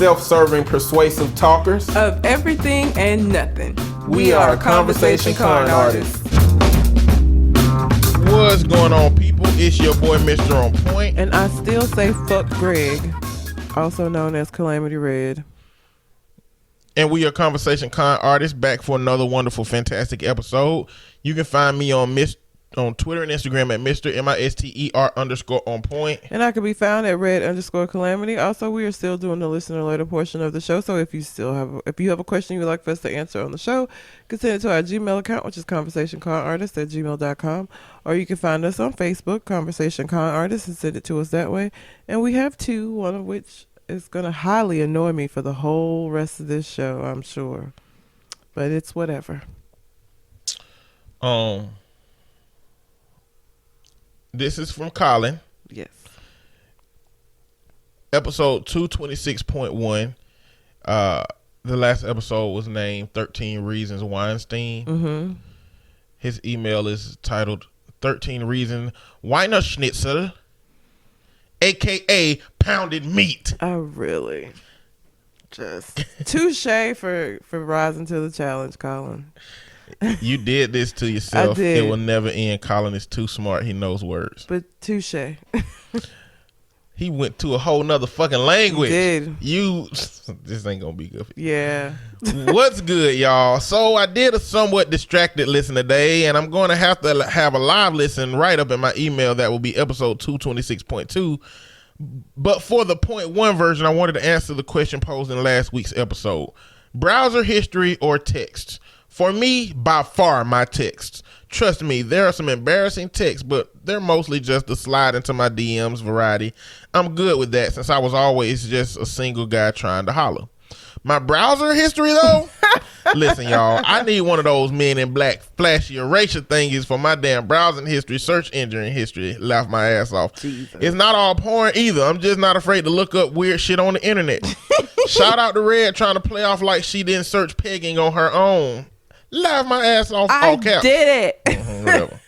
self-serving, persuasive talkers of everything and nothing. We are Conversation Con Artists. What's going on, people? It's your boy, Mr. On Point. And I still say fuck Greg, also known as Calamity Red. And we are Conversation Con Artists, back for another wonderful, fantastic episode. You can find me on Twitter and Instagram at Mr. MISTER_on point. And I can be found at Red_Calamity. Also, we are still doing the listener letter portion of the show. So if you have a question you'd like for us to answer on the show, you can send it to our Gmail account, which is conversationconartists@gmail.com. Or you can find us on Facebook, Conversation Con Artists, and send it to us that way. And we have two, one of which is going to highly annoy me for the whole rest of this show, I'm sure. But it's whatever. This is from Colin. Yes. Episode 226.1. The last episode was named 13 Reasons Weinstein. Mm-hmm. His email is titled 13 Reasons Weiner Schnitzel, a.k.a. pounded meat. I really just touche for rising to the challenge, Colin. You did this to yourself. I did. It will never end. Colin is too smart. He knows words. But touche. He went to a whole nother fucking language. Did. This ain't gonna be good for you. Yeah. What's good, y'all? So I did a somewhat distracted listen today, and I'm going to have a live listen right up in my email. That will be episode 226.2. But for the .1 version, I wanted to answer the question posed in last week's episode. Browser history or texts? For me, by far, my texts. Trust me, there are some embarrassing texts, but they're mostly just the slide into my DMs variety. I'm good with that since I was always just a single guy trying to holler. My browser history, though? Listen, y'all, I need one of those Men in Black flashy erasure thingies for my damn browsing history, search engine history. Laugh my ass off. Jesus. It's not all porn either. I'm just not afraid to look up weird shit on the internet. Shout out to Red trying to play off like she didn't search pegging on her own. Laugh my ass off. I all caps. did it. Whatever.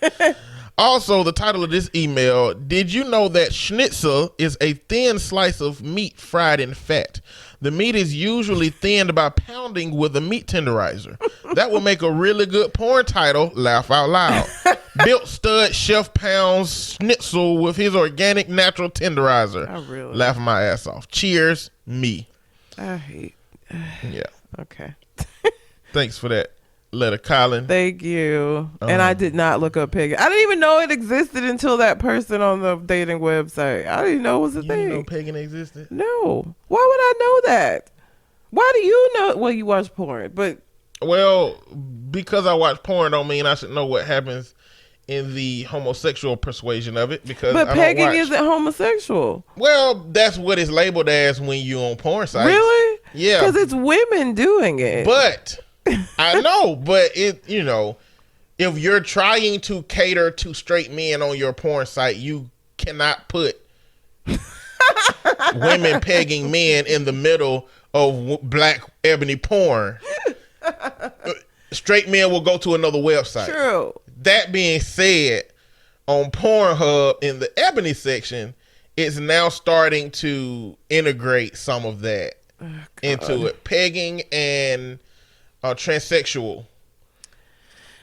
Also, the title of this email, did you know that schnitzel is a thin slice of meat fried in fat? The meat is usually thinned by pounding with a meat tenderizer. That would make a really good porn title. Laugh out loud. Built stud chef pounds schnitzel with his organic natural tenderizer. I really Laugh my ass off. Cheers, me. I hate. Yeah. Okay. Thanks for that letter, Colin. Thank you. And I did not look up pegging. I didn't even know it existed until that person on the dating website. I didn't know it was a You thing. didn't know pegging existed? No. Why would I know that? Why do you know? Well, you watch porn, but well, because I watch porn don't mean I should know what happens in the homosexual persuasion of it. Because but I pegging don't watch. isn't homosexual. Well, that's what it's labeled as when you on porn sites. Really? Yeah. Because it's women doing it. But I know, but it if you're trying to cater to straight men on your porn site, you cannot put women pegging men in the middle of black ebony porn. Straight men will go to another website. True. That being said, on Pornhub in the ebony section, it's now starting to integrate some of that into it. Pegging and transsexual.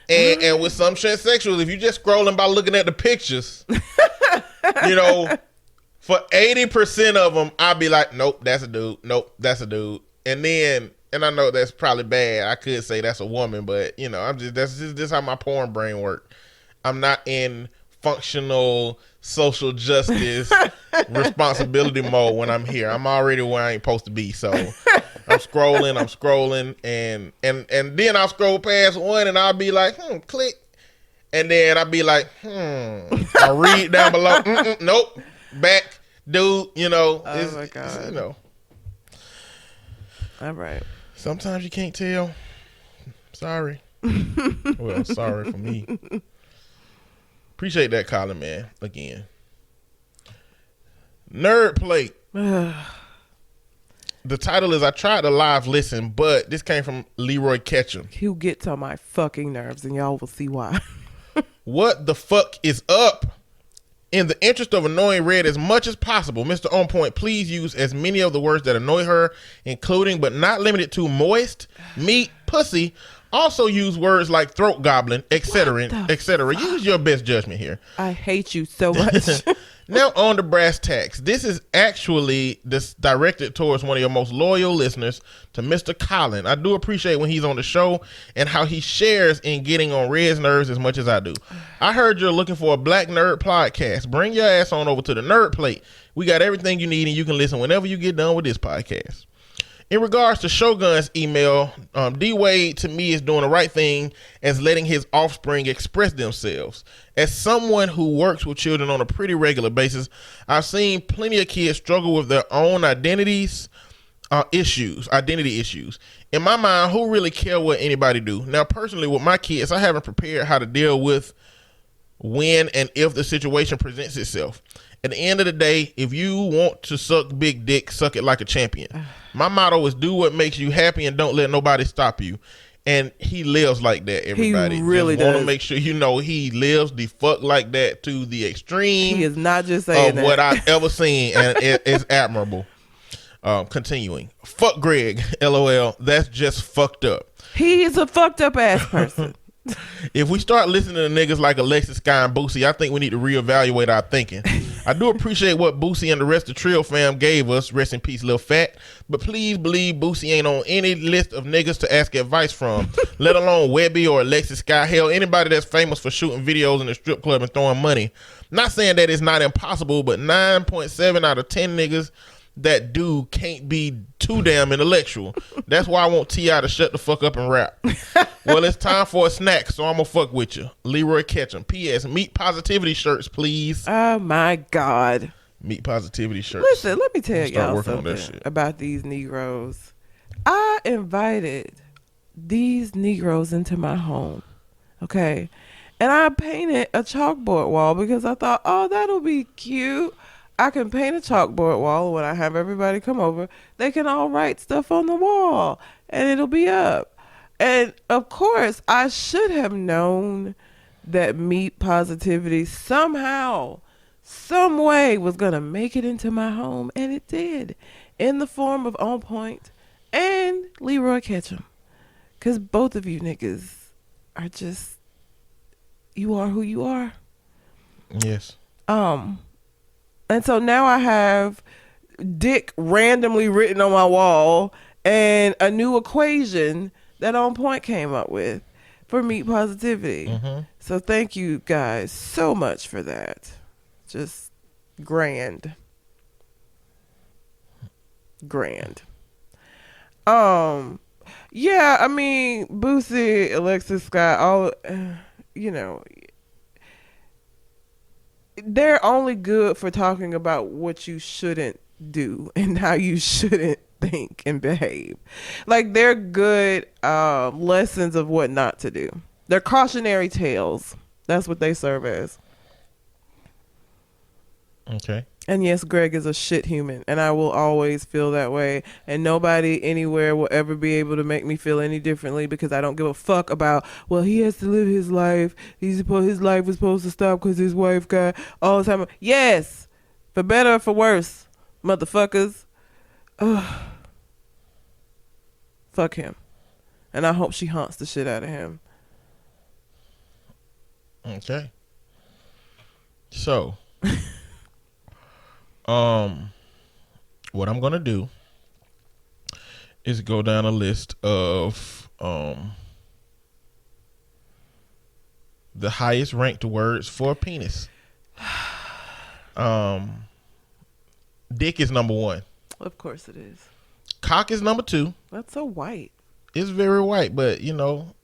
And with some transsexuals, if you're just scrolling by looking at the pictures, for 80% of them, I'll be like, nope, that's a dude. Nope, that's a dude. And I know that's probably bad. I could say that's a woman, but that's just how my porn brain works. I'm not in functional social justice responsibility mode when I'm here. I'm already where I ain't supposed to be. So I'm scrolling, and then I'll scroll past one and I'll be like, click. And then I'll be like, I'll read down below. Nope. Back, dude, Oh my God. All right. Sometimes you can't tell. Sorry. Well, sorry for me. Appreciate that, Colin, man. Again. Nerd Plate. The title is I tried to live listen, but this came from Leroy Ketchum. He'll get to my fucking nerves, and y'all will see why. What the fuck is up? In the interest of annoying Red as much as possible, Mr. On Point, please use as many of the words that annoy her, including but not limited to moist, meat, pussy. Also use words like throat goblin, etc., etc. Use your best judgment here. I hate you so much. Now on to brass tacks. This is actually directed towards one of your most loyal listeners, to Mr. Colin. I do appreciate when he's on the show and how he shares in getting on Red's nerves as much as I do. I heard you're looking for a black nerd podcast. Bring your ass on over to the Nerd Plate. We got everything you need and you can listen whenever you get done with this podcast. In regards to Shogun's email, D-Wade to me is doing the right thing as letting his offspring express themselves. As someone who works with children on a pretty regular basis, I've seen plenty of kids struggle with their own identity issues. In my mind, who really care what anybody do? Now, personally, with my kids, I haven't prepared how to deal with when and if the situation presents itself. At the end of the day, if you want to suck big dick, suck it like a champion. My motto is do what makes you happy and don't let nobody stop you. And he lives like that, everybody. He really just want does. to make sure you know he lives the fuck like that to the extreme. He is not just saying of that. what I've ever seen, and it's admirable. Continuing. Fuck Greg, LOL. That's just fucked up. He is a fucked up ass person. If we start listening to niggas like Alexis, Sky, and Boosie, I think we need to reevaluate our thinking. I do appreciate what Boosie and the rest of the Trill fam gave us. Rest in peace, Lil Fat. But please believe Boosie ain't on any list of niggas to ask advice from, let alone Webby or Alexis, Sky. Hell, anybody that's famous for shooting videos in the strip club and throwing money. Not saying that it's not impossible, but 9.7 out of 10 niggas that do can't be too damn intellectual. That's why I want T.I. to shut the fuck up and rap. Well, it's time for a snack, so I'm gonna fuck with you. Leroy Ketchum. P.S. Meat Positivity shirts, please. Oh my God. Meat Positivity shirts. Listen, let me tell Start y'all working on that something shit. about these Negroes. I invited these Negroes into my home, okay? And I painted a chalkboard wall because I thought, oh, that'll be cute. I can paint a chalkboard wall when I have everybody come over. They can all write stuff on the wall and it'll be up. And of course, I should have known that Meat Positivity somehow, some way was going to make it into my home. And it did, in the form of On Point and Leroy Ketchum. Because both of you niggas are just, you are who you are. Yes. And so now I have dick randomly written on my wall and a new equation that On Point came up with for Meat Positivity. Mm-hmm. So thank you guys so much for that. Just grand. Yeah, I mean, Boosie, Alexis, Scott, all, you know, they're only good for talking about what you shouldn't do and how you shouldn't think and behave. Like, they're good lessons of what not to do. They're cautionary tales. That's what they serve as. Okay. And yes, Greg is a shit human, and I will always feel that way. And nobody anywhere will ever be able to make me feel any differently because I don't give a fuck about, well, he has to live his life. His life was supposed to stop because his wife got all the time. Yes, for better or for worse, motherfuckers. Ugh. Fuck him. And I hope she haunts the shit out of him. Okay. So, what I'm gonna do is go down a list of the highest ranked words for penis. Dick is number 1. Of course it is. Cock is number 2. That's so white. It's very white, but you know,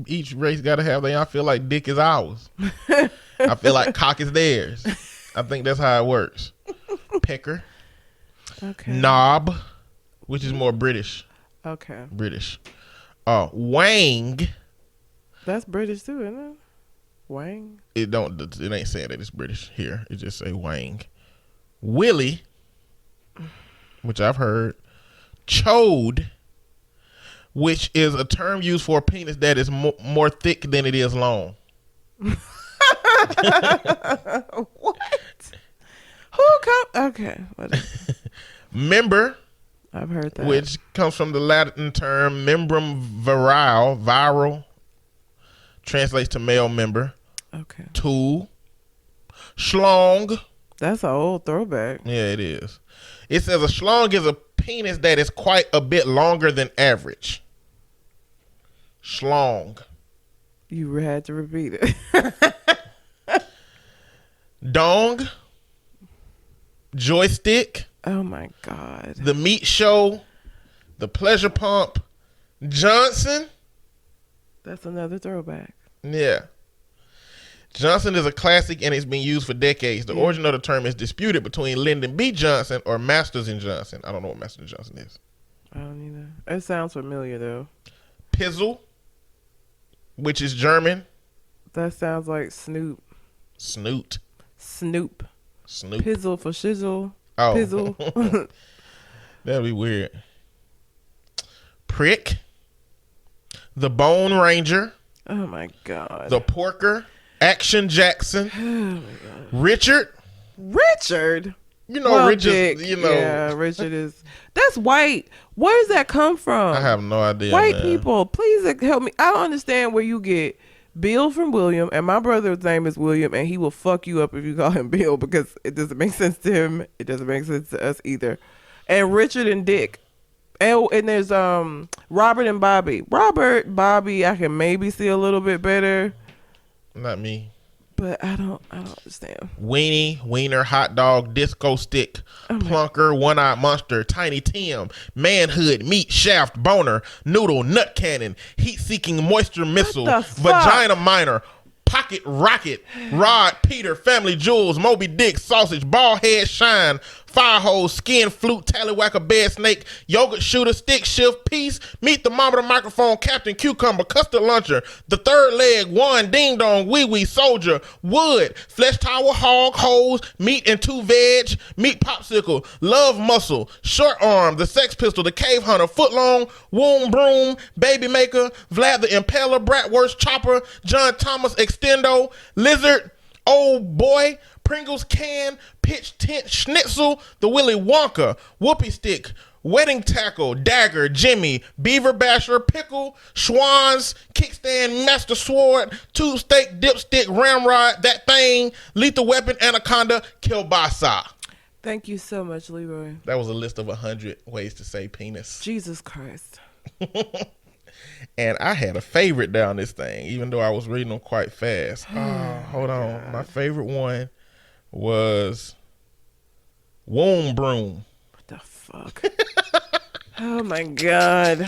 each race got to have their. I feel like dick is ours. I feel like cock is theirs. I think that's how it works. Pecker. Okay. Knob, which is more British. Okay. British. Wang. That's British too, isn't it? Wang. It ain't saying that it's British here. It just say Wang. Willie, which I've heard. Chode, which is a term used for a penis that is more thick than it is long. What? Who come? Okay, whatever. Member, I've heard that. which comes from the Latin term membrum viral, translates to male member. Okay, Tool, schlong. that's an old throwback. Yeah, it is. It says a schlong is a penis that is quite a bit longer than average. Schlong. You had to repeat it. Dong. Joystick. Oh my God. The Meat Show. The Pleasure Pump. Johnson. That's another throwback. Yeah. Johnson is a classic and it's been used for decades. The origin of the term is disputed between Lyndon B. Johnson or Masters and Johnson. I don't know what Masters and Johnson is. I don't either. It sounds familiar though. Pizzle, which is German. That sounds like Snoop. Snoot. Snoop. Snoop. Pizzle for shizzle. Oh. Pizzle. That'd be weird. Prick. The Bone Ranger. Oh my God. The Porker. Action Jackson. Oh my God. Richard. Richard. You know, Well, Richard, Dick. you know. Yeah, Richard is. That's white. Where does that come from? I have no idea. White man. people, please help me. I don't understand where you get Bill from William, and my brother's name is William, and he will fuck you up if you call him Bill because it doesn't make sense to him. It doesn't make sense to us either. And Richard and Dick. And there's Robert and Bobby. Robert, Bobby, I can maybe see a little bit better, Not me. but I don't understand. Weenie, Wiener, Hot Dog, Disco Stick, Plunker, One-Eyed Monster, Tiny Tim, Manhood, Meat, Shaft, Boner, Noodle, Nut Cannon, Heat-Seeking Moisture Missile, the fuck? Vagina Minor, Pocket Rocket, Rod, Peter, Family Jewels, Moby Dick, Sausage, Ball Head, Shine, Fire Hose, Skin, Flute, Tallywhacker, Bed Snake, Yogurt Shooter, Stick Shift, Peace, Meat Thermometer, Microphone, Captain Cucumber, Custard Luncher, The Third Leg, One, Ding Dong, Wee Wee, Soldier, Wood, Flesh Tower, Hog, Hose, Meat and Two Veg, Meat Popsicle, Love Muscle, Short Arm, The Sex Pistol, The Cave Hunter, Footlong, Womb Broom, Baby Maker, Vlad the Impaler, Bratwurst, Chopper, John Thomas, Extendo, Lizard, Old Boy, Pringles Can, Pitch Tent Schnitzel, The Willy Wonka, Whoopie Stick, Wedding Tackle, Dagger, Jimmy, Beaver Basher, Pickle, Schwans, Kickstand, Master Sword, Tube Steak, Dipstick, Ramrod, That Thing, Lethal Weapon, Anaconda, Kielbasa. Thank you so much, Leroy. That was a list of 100 ways to say penis. Jesus Christ. And I had a favorite down this thing, even though I was reading them quite fast. Hold on. My favorite one was Womb Broom. What the fuck? Oh my God.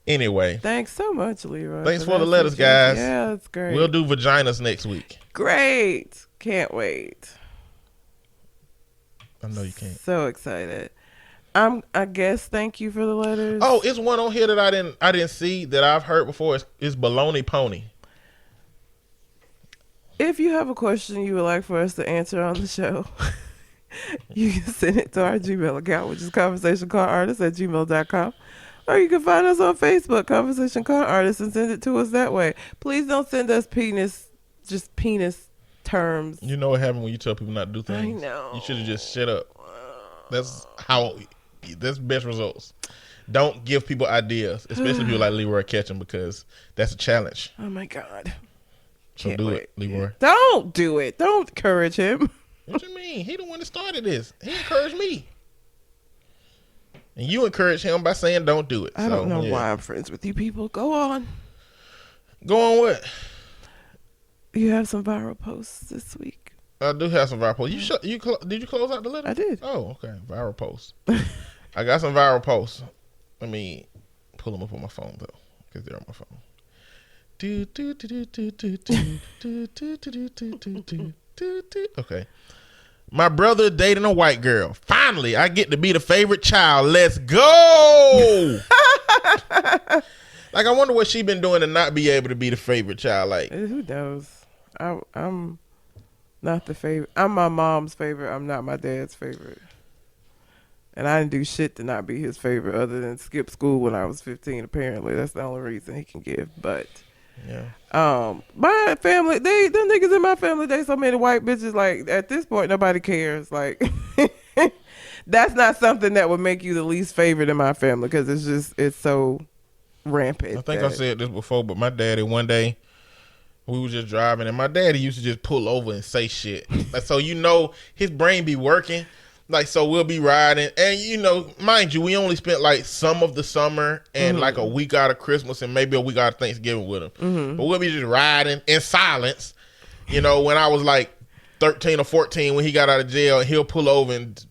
Anyway, Thanks so much, Leroy. Thanks for the that letters, suggestion. guys. Yeah, that's great. we'll do vaginas next week. Great. Can't wait. I know you can't. So excited. I guess thank you for the letters. Oh, it's one on here that I didn't see that I've heard before. It's Baloney Pony. If you have a question you would like for us to answer on the show, you can send it to our Gmail account, which is conversationconartist@gmail.com. Or you can find us on Facebook, Conversation Con Artist, and send it to us that way. Please don't send us penis terms. You know what happened when you tell people not to do things? I know. You should have just shut up. That's best results. Don't give people ideas, especially people like Leroy Ketchum, because that's a challenge. Oh my God. So Can't do wait. it, Leroy. Don't do it. Don't encourage him. What you mean? He the one that started this. He encouraged me. And you encourage him by saying don't do it. I don't know why I'm friends with you people. Go on. Go on what? You have some viral posts this week. I do have some viral posts. Did you close out the letter? I did. Oh, okay. Viral posts. I got some viral posts. Let me pull them up on my phone though, because they're on my phone. Okay. My brother dating a white girl. Finally, I get to be the favorite child. Let's go. Like, I wonder what she been doing to not be able to be the favorite child. Like, Who knows? I'm not the favorite. I'm my mom's favorite. I'm not my dad's favorite. And I didn't do shit to not be his favorite other than skip school when I was 15, apparently. That's the only reason he can give. But Yeah. My family, them niggas in my family, they so many white bitches. Like at this point, nobody cares. Like that's not something that would make you the least favorite in my family because it's so rampant. I think I said this before, but my daddy one day we was just driving and my daddy used to just pull over and say shit. Like, so his brain be working. Like, so we'll be riding and mind you, we only spent like some of the summer and like a week out of Christmas and maybe a week out of Thanksgiving with him. But we'll be just riding in silence. When I was like 13 or 14 when he got out of jail, and he'll pull over and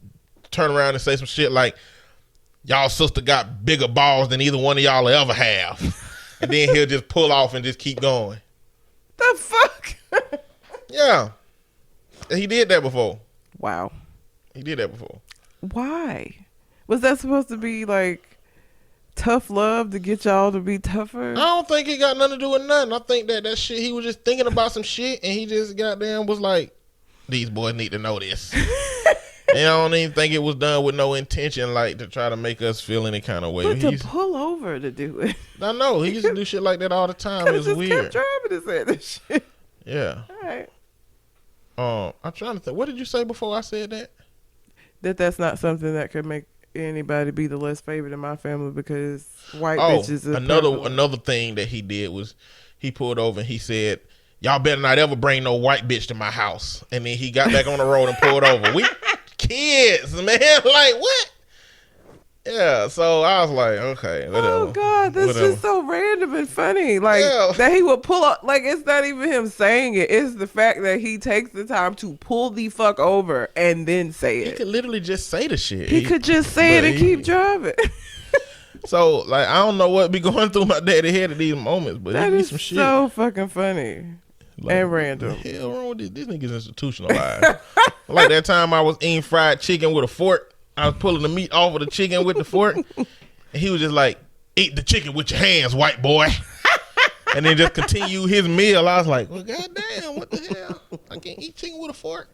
turn around and say some shit like, y'all sister got bigger balls than either one of y'all will ever have. And then he'll just pull off and just keep going. The fuck? Yeah. He did that before. Wow. He did that before. Why? Was that supposed to be like tough love to get y'all to be tougher? I don't think it got nothing to do with nothing. I think that shit, he was just thinking about some shit and he just goddamn was like, these boys need to know this. And I don't even think it was done with no intention, like to try to make us feel any kind of way. But to pull over to do it. I know. He used to do shit like that all the time. It was just weird. Kept driving and said this shit. Yeah. All right. I'm trying to think. What did you say before I said that? That's not something that could make anybody be the less favorite in my family because white bitches are another thing that he did was he pulled over and he said, y'all better not ever bring no white bitch to my house. And then he got back on the road and pulled over. We kids, man. Like, what? Yeah, so I was like, okay, whatever. Oh God, that's just so random and funny. Like that he would pull up. Like it's not even him saying it; it's the fact that he takes the time to pull the fuck over and then say it. He could literally just say the shit. He could just say it and keep driving. So, like, I don't know what be going through my daddy head at these moments, but that it be is some shit. So fucking funny and random. What the hell wrong with this? This nigga's institutionalized. Like that time I was eating fried chicken with a fork. I was pulling the meat off of the chicken with the fork, and he was just like, "Eat the chicken with your hands, white boy," and then just continue his meal. I was like, "Well, goddamn, what the hell? I can't eat chicken with a fork."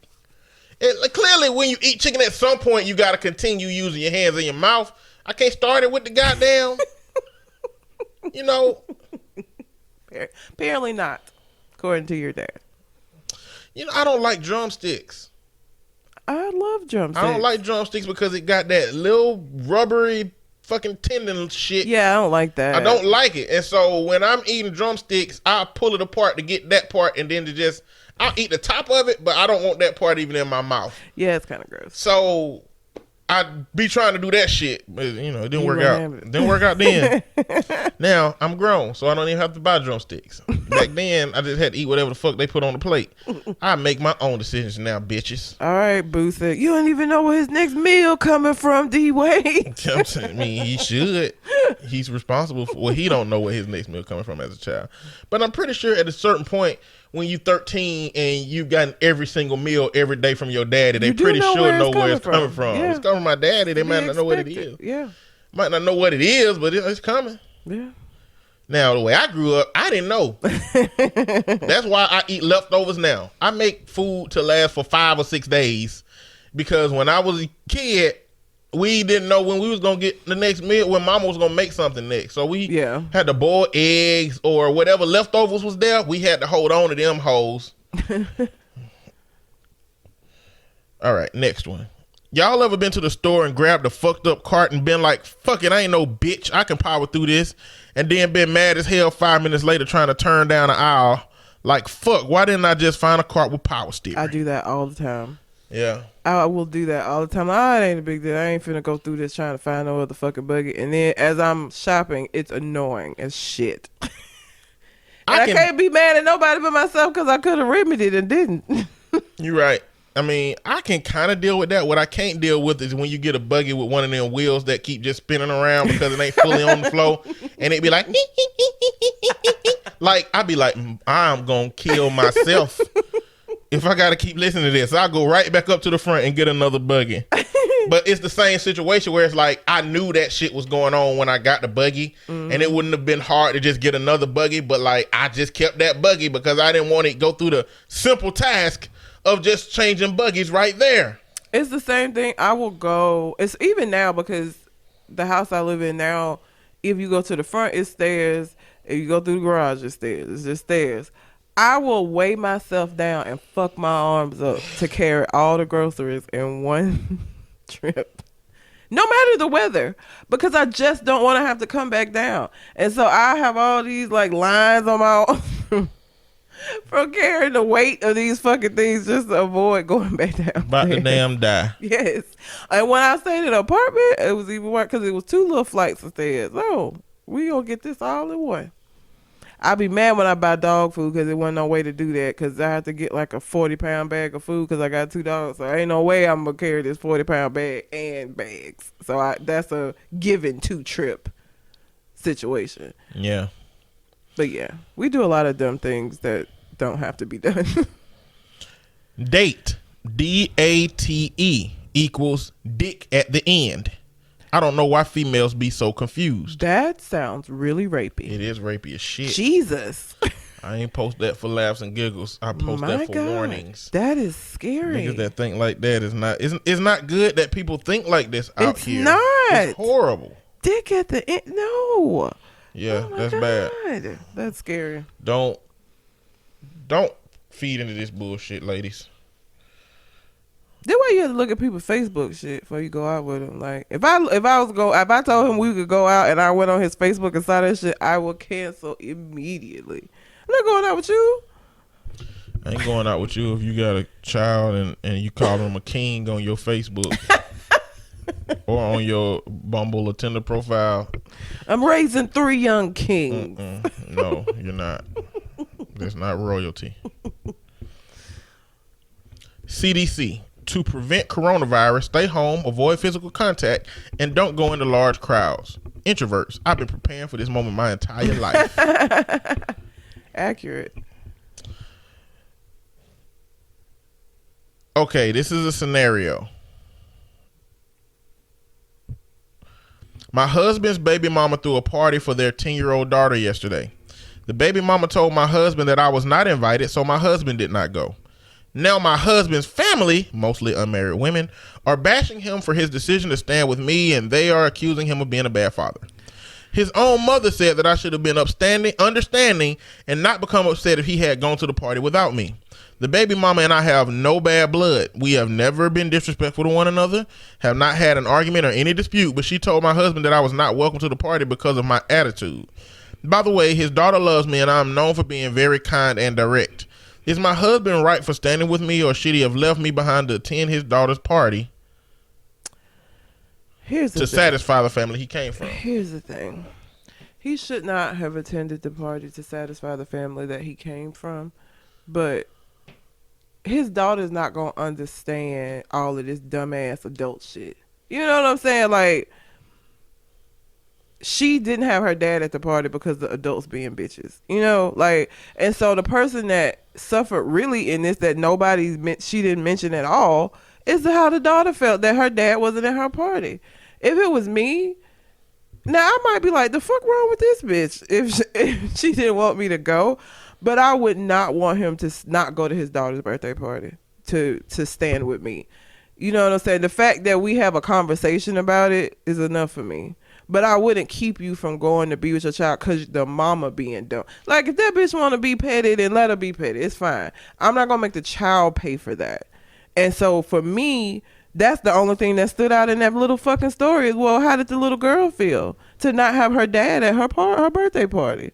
And like, clearly, when you eat chicken, at some point you got to continue using your hands in your mouth. I can't start it with the goddamn, Apparently not, according to your dad. I don't like drumsticks. I love drumsticks. I don't like drumsticks because it got that little rubbery fucking tendon shit. Yeah, I don't like that. I don't like it. And so when I'm eating drumsticks, I pull it apart to get that part and then I'll eat the top of it, but I don't want that part even in my mouth. Yeah, it's kind of gross. So I'd be trying to do that shit, but it didn't work out. It didn't work out then. Now I'm grown, so I don't even have to buy drumsticks. Back then, I just had to eat whatever the fuck they put on the plate. I make my own decisions now, bitches. All right, Boo said, you don't even know where his next meal coming from, D-Wade. I mean, he should. He's responsible for, well, he don't know where his next meal coming from as a child. But I'm pretty sure at a certain point, when you're 13 and you've gotten every single meal every day from your daddy, they pretty sure know where it's coming from. Yeah. It's coming from my daddy. They might not know what it is. Yeah. Might not know what it is, but it's coming. Yeah. Now, the way I grew up, I didn't know. That's why I eat leftovers now. I make food to last for 5 or 6 days because when I was a kid, we didn't know when we was going to get the next meal, when mama was going to make something next. So we had to boil eggs or whatever leftovers was there. We had to hold on to them hoes. All right, next one. Y'all ever been to the store and grabbed a fucked up cart and been like, fuck it, I ain't no bitch. I can power through this. And then been mad as hell 5 minutes later trying to turn down an aisle. Like, fuck, why didn't I just find a cart with power steering? I do that all the time. Yeah. I will do that all the time. It ain't a big deal. I ain't finna go through this trying to find no other fucking buggy. And then as I'm shopping, it's annoying as shit. I can't be mad at nobody but myself because I could have remedied it and didn't. You're right. I mean, I can kind of deal with that. What I can't deal with is when you get a buggy with one of them wheels that keep just spinning around because it ain't fully on the floor. And it be like, like, I'd be like, I'm going to kill myself if I got to keep listening to this. I'll go right back up to the front and get another buggy. But it's the same situation where it's like, I knew that shit was going on when I got the buggy. And it wouldn't have been hard to just get another buggy. But like, I just kept that buggy because I didn't want to go through the simple task of just changing buggies right there. It's the same thing. I will go. It's even now because the house I live in now, if you go to the front, it's stairs. If you go through the garage, it's stairs. It's just stairs. I will weigh myself down and fuck my arms up to carry all the groceries in one trip. No matter the weather, because I just don't want to have to come back down. And so I have all these like lines on my arm from carrying the weight of these fucking things just to avoid going back down. About to damn die. Yes. And when I stayed in an apartment, it was even worse because it was 2 little flights of stairs. Oh, we gonna get this all in one. I be mad when I buy dog food because there wasn't no way to do that because I have to get like a 40-pound bag of food because I got 2 dogs. So ain't no way I'm going to carry this 40-pound bag and bags. So that's a given 2 trip situation. Yeah. But yeah, we do a lot of dumb things that don't have to be done. Date, DATE equals dick at the end. I don't know why females be so confused. That sounds really rapey. It is rapey as shit. Jesus. I ain't post that for laughs and giggles. I post that for warnings. That is scary. Niggas that think like that is not. It's not good that people think like this out here. It's not. It's horrible. Dick at the end. No. Yeah, Oh my that's God. bad. That's scary. Don't feed into this bullshit, ladies. That way you have to look at people's Facebook shit before you go out with them. Like if I told him we could go out and I went on his Facebook and saw that shit, I would cancel immediately. I'm not going out with you. I ain't going out with you if you got a child and you call him a king on your Facebook or on your Bumble or Tinder profile. I'm raising 3 young kings. No, you're not. That's not royalty. CDC. To prevent coronavirus, stay home, avoid physical contact, and don't go into large crowds. Introverts. I've been preparing for this moment my entire life. Accurate. Okay, this is a scenario. My husband's baby mama threw a party for their 10-year-old daughter yesterday. The baby mama told my husband that I was not invited, so my husband did not go. Now my husband's family, mostly unmarried women, are bashing him for his decision to stand with me, and they are accusing him of being a bad father. His own mother said that I should have been understanding, and not become upset if he had gone to the party without me. The baby mama and I have no bad blood. We have never been disrespectful to one another, have not had an argument or any dispute, but she told my husband that I was not welcome to the party because of my attitude. By the way, his daughter loves me, and I am known for being very kind and direct. Is my husband right for standing with me, or should he have left me behind to attend his daughter's party to satisfy the family he came from? Here's the thing. He should not have attended the party to satisfy the family that he came from, but his daughter's not going to understand all of this dumbass adult shit. You know what I'm saying? Like, she didn't have her dad at the party because the adults being bitches, you know, like, and so the person that suffered really in this that she didn't mention at all is how the daughter felt that her dad wasn't at her party. If it was me, now I might be like, the fuck wrong with this bitch if she didn't want me to go, but I would not want him to not go to his daughter's birthday party to stand with me. You know what I'm saying? The fact that we have a conversation about it is enough for me. But I wouldn't keep you from going to be with your child because the mama being dumb. Like, if that bitch want to be petted, then let her be petted. It's fine. I'm not going to make the child pay for that. And so for me, that's the only thing that stood out in that little fucking story is, well, how did the little girl feel to not have her dad at her birthday party?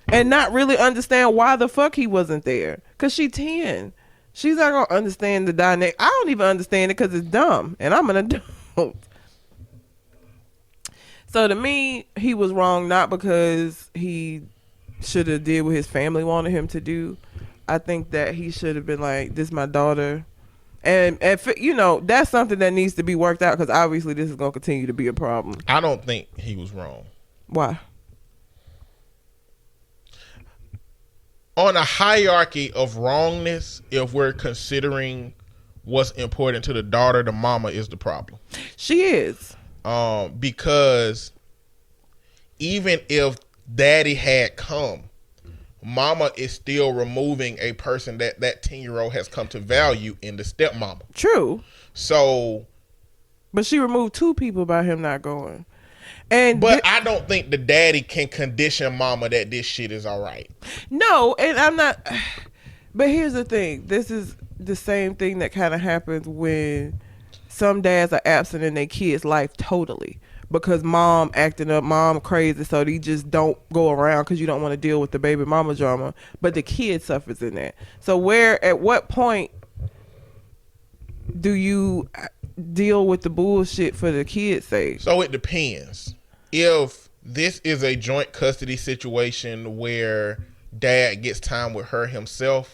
And not really understand why the fuck he wasn't there. Because she 10. She's not going to understand the dynamic. I don't even understand it because it's dumb. And I'm an adult. So to me, he was wrong, not because he should have did what his family wanted him to do. I think that he should have been like, this is my daughter. And if, you know, that's something that needs to be worked out because obviously this is going to continue to be a problem. I don't think he was wrong. Why? On a hierarchy of wrongness, if we're considering what's important to the daughter, the mama is the problem. She is. Because even if daddy had come, mama is still removing a person that 10-year-old has come to value in the stepmama. True. So. But she removed 2 people by him not going. And But I don't think the daddy can condition mama that this shit is all right. no, and I'm not. But here's the thing. This is the same thing that kind of happens when some dads are absent in their kid's life totally. Because mom acting up, mom crazy, so they just don't go around because you don't want to deal with the baby mama drama. But the kid suffers in that. So at what point do you deal with the bullshit for the kid's sake? So it depends. If this is a joint custody situation where dad gets time with her himself,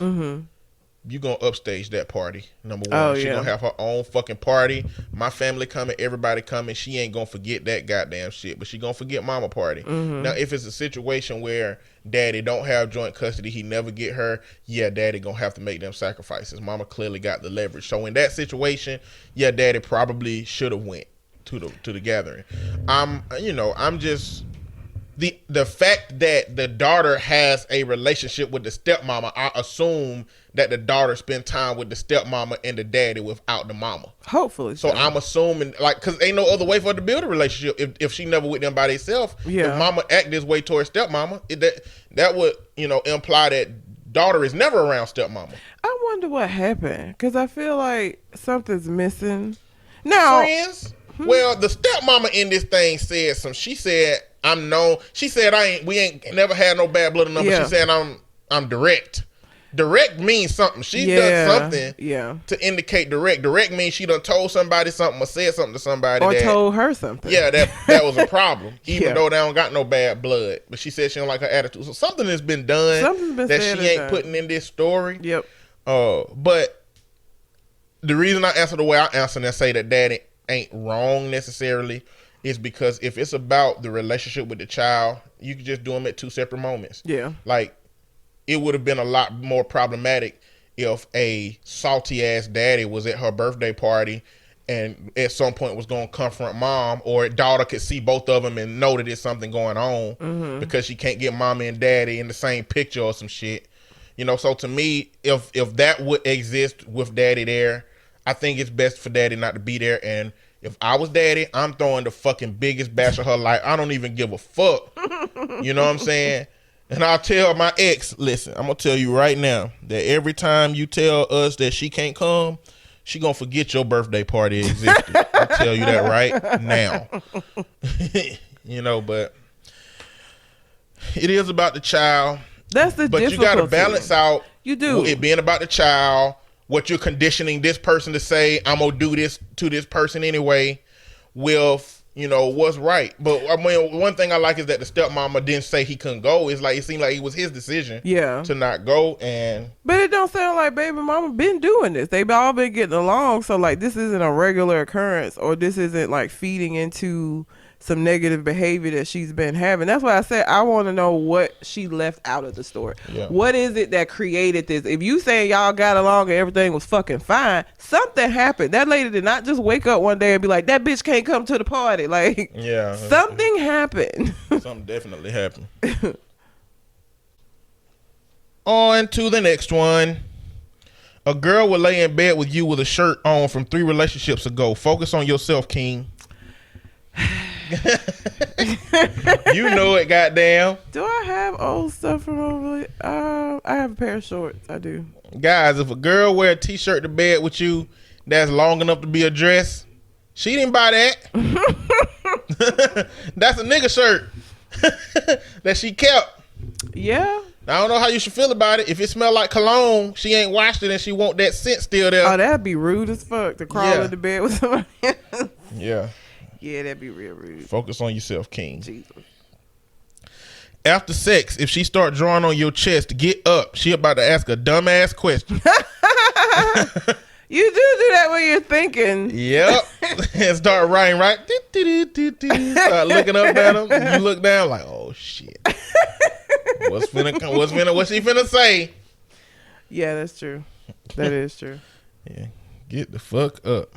you gonna upstage that party. Number one, Oh, she yeah. gonna have her own fucking party. My family coming, everybody coming. She ain't gonna forget that goddamn shit, but she gonna forget mama party. Now, if it's a situation where daddy don't have joint custody, he never get her, yeah, daddy gonna have to make them sacrifices. Mama clearly got the leverage. So in that situation, yeah, daddy probably should have went to the gathering. I'm just the fact that the daughter has a relationship with the stepmama, I assume that the daughter spend time with the stepmama and the daddy without the mama. Hopefully. So I'm assuming, like, because ain't no other way for her to build a relationship if she never with them by themselves. Yeah. If mama act this way towards stepmama, that would imply that daughter is never around stepmama. I wonder what happened because I feel like something's missing. Now, Friends? Well, the stepmama in this thing said she said, I'm known. She said we ain't never had no bad blood enough. Yeah. She said I'm direct. Direct means something. She done something to indicate direct. Direct means she done told somebody something or said something to somebody. Or told her something. Yeah, that was a problem. Even Yeah. though they don't got no bad blood. But she said she don't like her attitude. So something has been done Something's been that said she or ain't done. putting in this story. Yep. But the reason I answer the way I answer and say that daddy ain't wrong necessarily is because if it's about the relationship with the child, you can just do them at two separate moments. Yeah. Like, it would have been a lot more problematic if a salty ass daddy was at her birthday party and at some point was going to confront mom, or daughter could see both of them and know that there's something going on because she can't get mommy and daddy in the same picture or some shit. So to me, if that would exist with daddy there, I think it's best for daddy not to be there. And if I was daddy, I'm throwing the fucking biggest bash of her life. I don't even give a fuck. You know what I'm saying? And I'll tell my ex, listen, I'm going to tell you right now that every time you tell us that she can't come, she going to forget your birthday party existed. I'll tell you that right now. But it is about the child. That's the But you got to balance out You do. it being about the child, what you're conditioning this person to say, I'm going to do this to this person anyway, with, what's right. But I mean, one thing I like is that the stepmama didn't say he couldn't go. It's like, it seemed like it was his decision to not go. But it don't sound like baby mama been doing this. They've all been getting along. So like this isn't a regular occurrence, or this isn't like feeding into some negative behavior that she's been having. That's why I said I want to know what she left out of the story. Yeah. What is it that created this? If you saying y'all got along and everything was fucking fine, something happened. That lady did not just wake up one day and be like, that bitch can't come to the party. Like, Yeah. something happened. Something definitely happened. On to the next one. A girl will lay in bed with you with a shirt on from 3 relationships ago. Focus on yourself, King. You know it, goddamn. Do I have old stuff from over? I have a pair of shorts. I do. Guys, if a girl wear a t-shirt to bed with you that's long enough to be a dress, she didn't buy that. That's a nigga shirt that she kept. Yeah. I don't know how you should feel about it. If it smell like cologne, she ain't washed it and she want that scent still there. Oh, that'd be rude as fuck to crawl into bed with somebody else. Yeah. Yeah, that'd be real rude. Focus on yourself, King. Jesus. After sex, if she start drawing on your chest, get up. She about to ask a dumbass question. You do that when you're thinking. Yep. And start writing, right? Start looking up at him. And you look down like, oh shit. What's she finna say? Yeah, that's true. That is true. Yeah. Get the fuck up.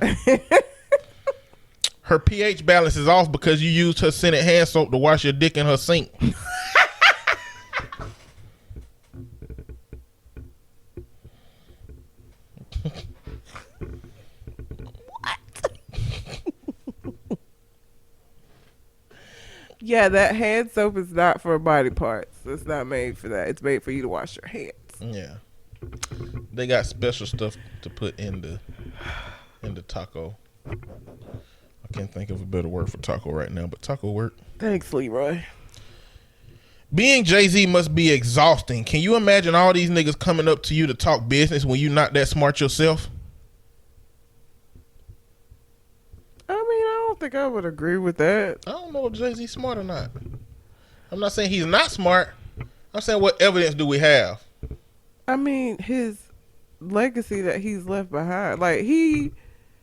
Her pH balance is off because you used her scented hand soap to wash your dick in her sink. Yeah, that hand soap is not for body parts. It's not made for that. It's made for you to wash your hands. Yeah. They got special stuff to put in the taco. I can't think of a better word for taco right now, but taco work. Thanks, Leroy. Being Jay-Z must be exhausting. Can you imagine all these niggas coming up to you to talk business when you not that smart yourself? I mean, I don't think I would agree with that. I don't know if Jay-Z's smart or not. I'm not saying he's not smart. I'm saying what evidence do we have? I mean, his legacy that he's left behind. Like,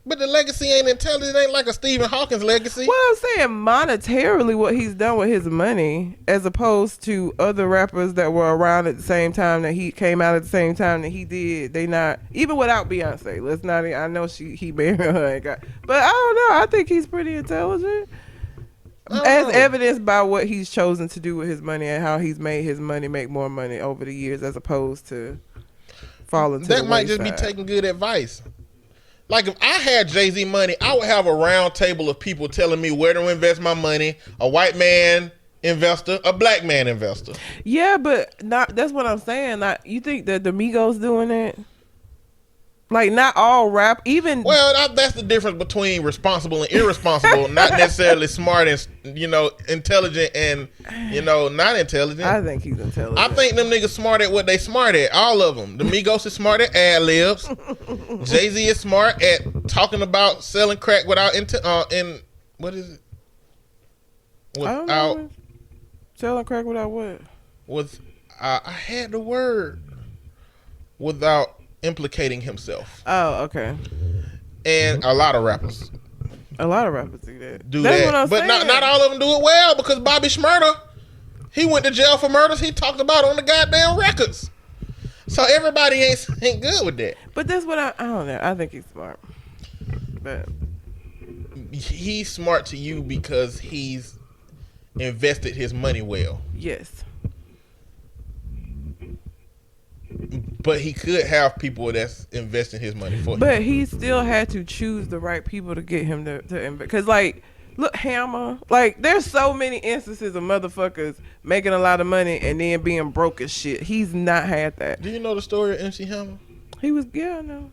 But the legacy ain't intelligent. It ain't like a Stephen Hawking's legacy. what I'm saying, monetarily, what he's done with his money, as opposed to other rappers that were around at the same time that he came out at the same time that he did. They not, even without Beyonce. Let's not, I know he married her and got, but I don't know. I think he's pretty intelligent. As evidenced by what he's chosen to do with his money and how he's made his money make more money over the years, as opposed to falling to That the might just be wayside. taking good advice. Like if I had Jay-Z money, I would have a round table of people telling me where to invest my money. A white man investor, a black man investor. Yeah, but not. That's what I'm saying. Not, you think that the Migos doing it? Like, not all rap, even. Well, that's the difference between responsible and irresponsible. Not necessarily smart and intelligent and not intelligent. I think he's intelligent. I think them niggas smart at what they smart at. All of them. The Migos is smart at ad libs. Jay-Z is smart at talking about selling crack without what is it? I don't know. Selling crack without what? I had the word without implicating himself. Oh, okay. And a lot of rappers A lot of rappers do that. do That's that, what I'm but saying. not all of them do it well because Bobby Shmurda, he went to jail for murders he talked about on the goddamn records. So everybody ain't good with that. But that's what I don't know. I think he's smart. But He's smart to you because he's invested his money well. yes. But he could have people that's investing his money for him. But he still had to choose the right people to get him to invest. Because, like, look, Hammer. Like, there's so many instances of motherfuckers making a lot of money and then being broke as shit. He's not had that. Do you know the story of MC Hammer? He was, yeah, I know.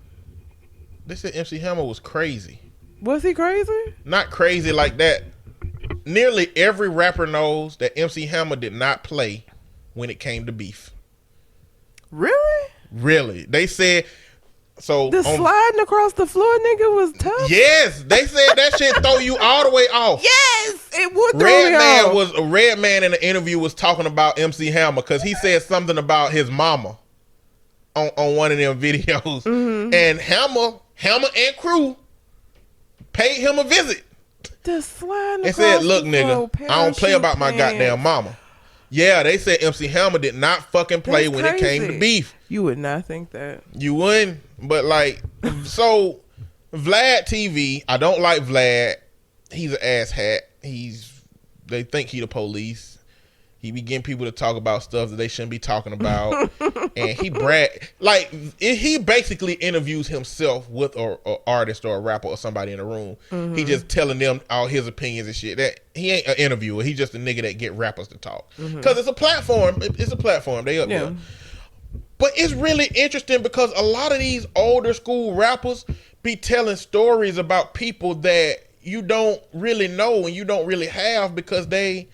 They said MC Hammer was crazy. Was he crazy? Not crazy like that. Nearly every rapper knows that MC Hammer did not play when it came to beef. Really? Really. They said so. The sliding across the floor nigga was tough? Yes, they said that shit throw you all the way off. Yes! It would throw me off. Redman in the interview was talking about MC Hammer because he said something about his mama on one of them videos. Mm-hmm. And Hammer and crew paid him a visit. The sliding And across said, look, the nigga, floor, I don't play about my parachute goddamn mama. Yeah, they said MC Hammer did not fucking play That's when it came to crazy. beef. You would not think that. You wouldn't, but like, so Vlad TV, I don't like Vlad. He's an asshat. They think he the police. He be getting people to talk about stuff that they shouldn't be talking about, and he he basically interviews himself with a artist or a rapper or somebody in the room. Mm-hmm. He just telling them all his opinions and shit. That he ain't an interviewer. He just a nigga that get rappers to talk because it's a platform. It's a platform. They up there. But it's really interesting because a lot of these older school rappers be telling stories about people that you don't really know and you don't really have because they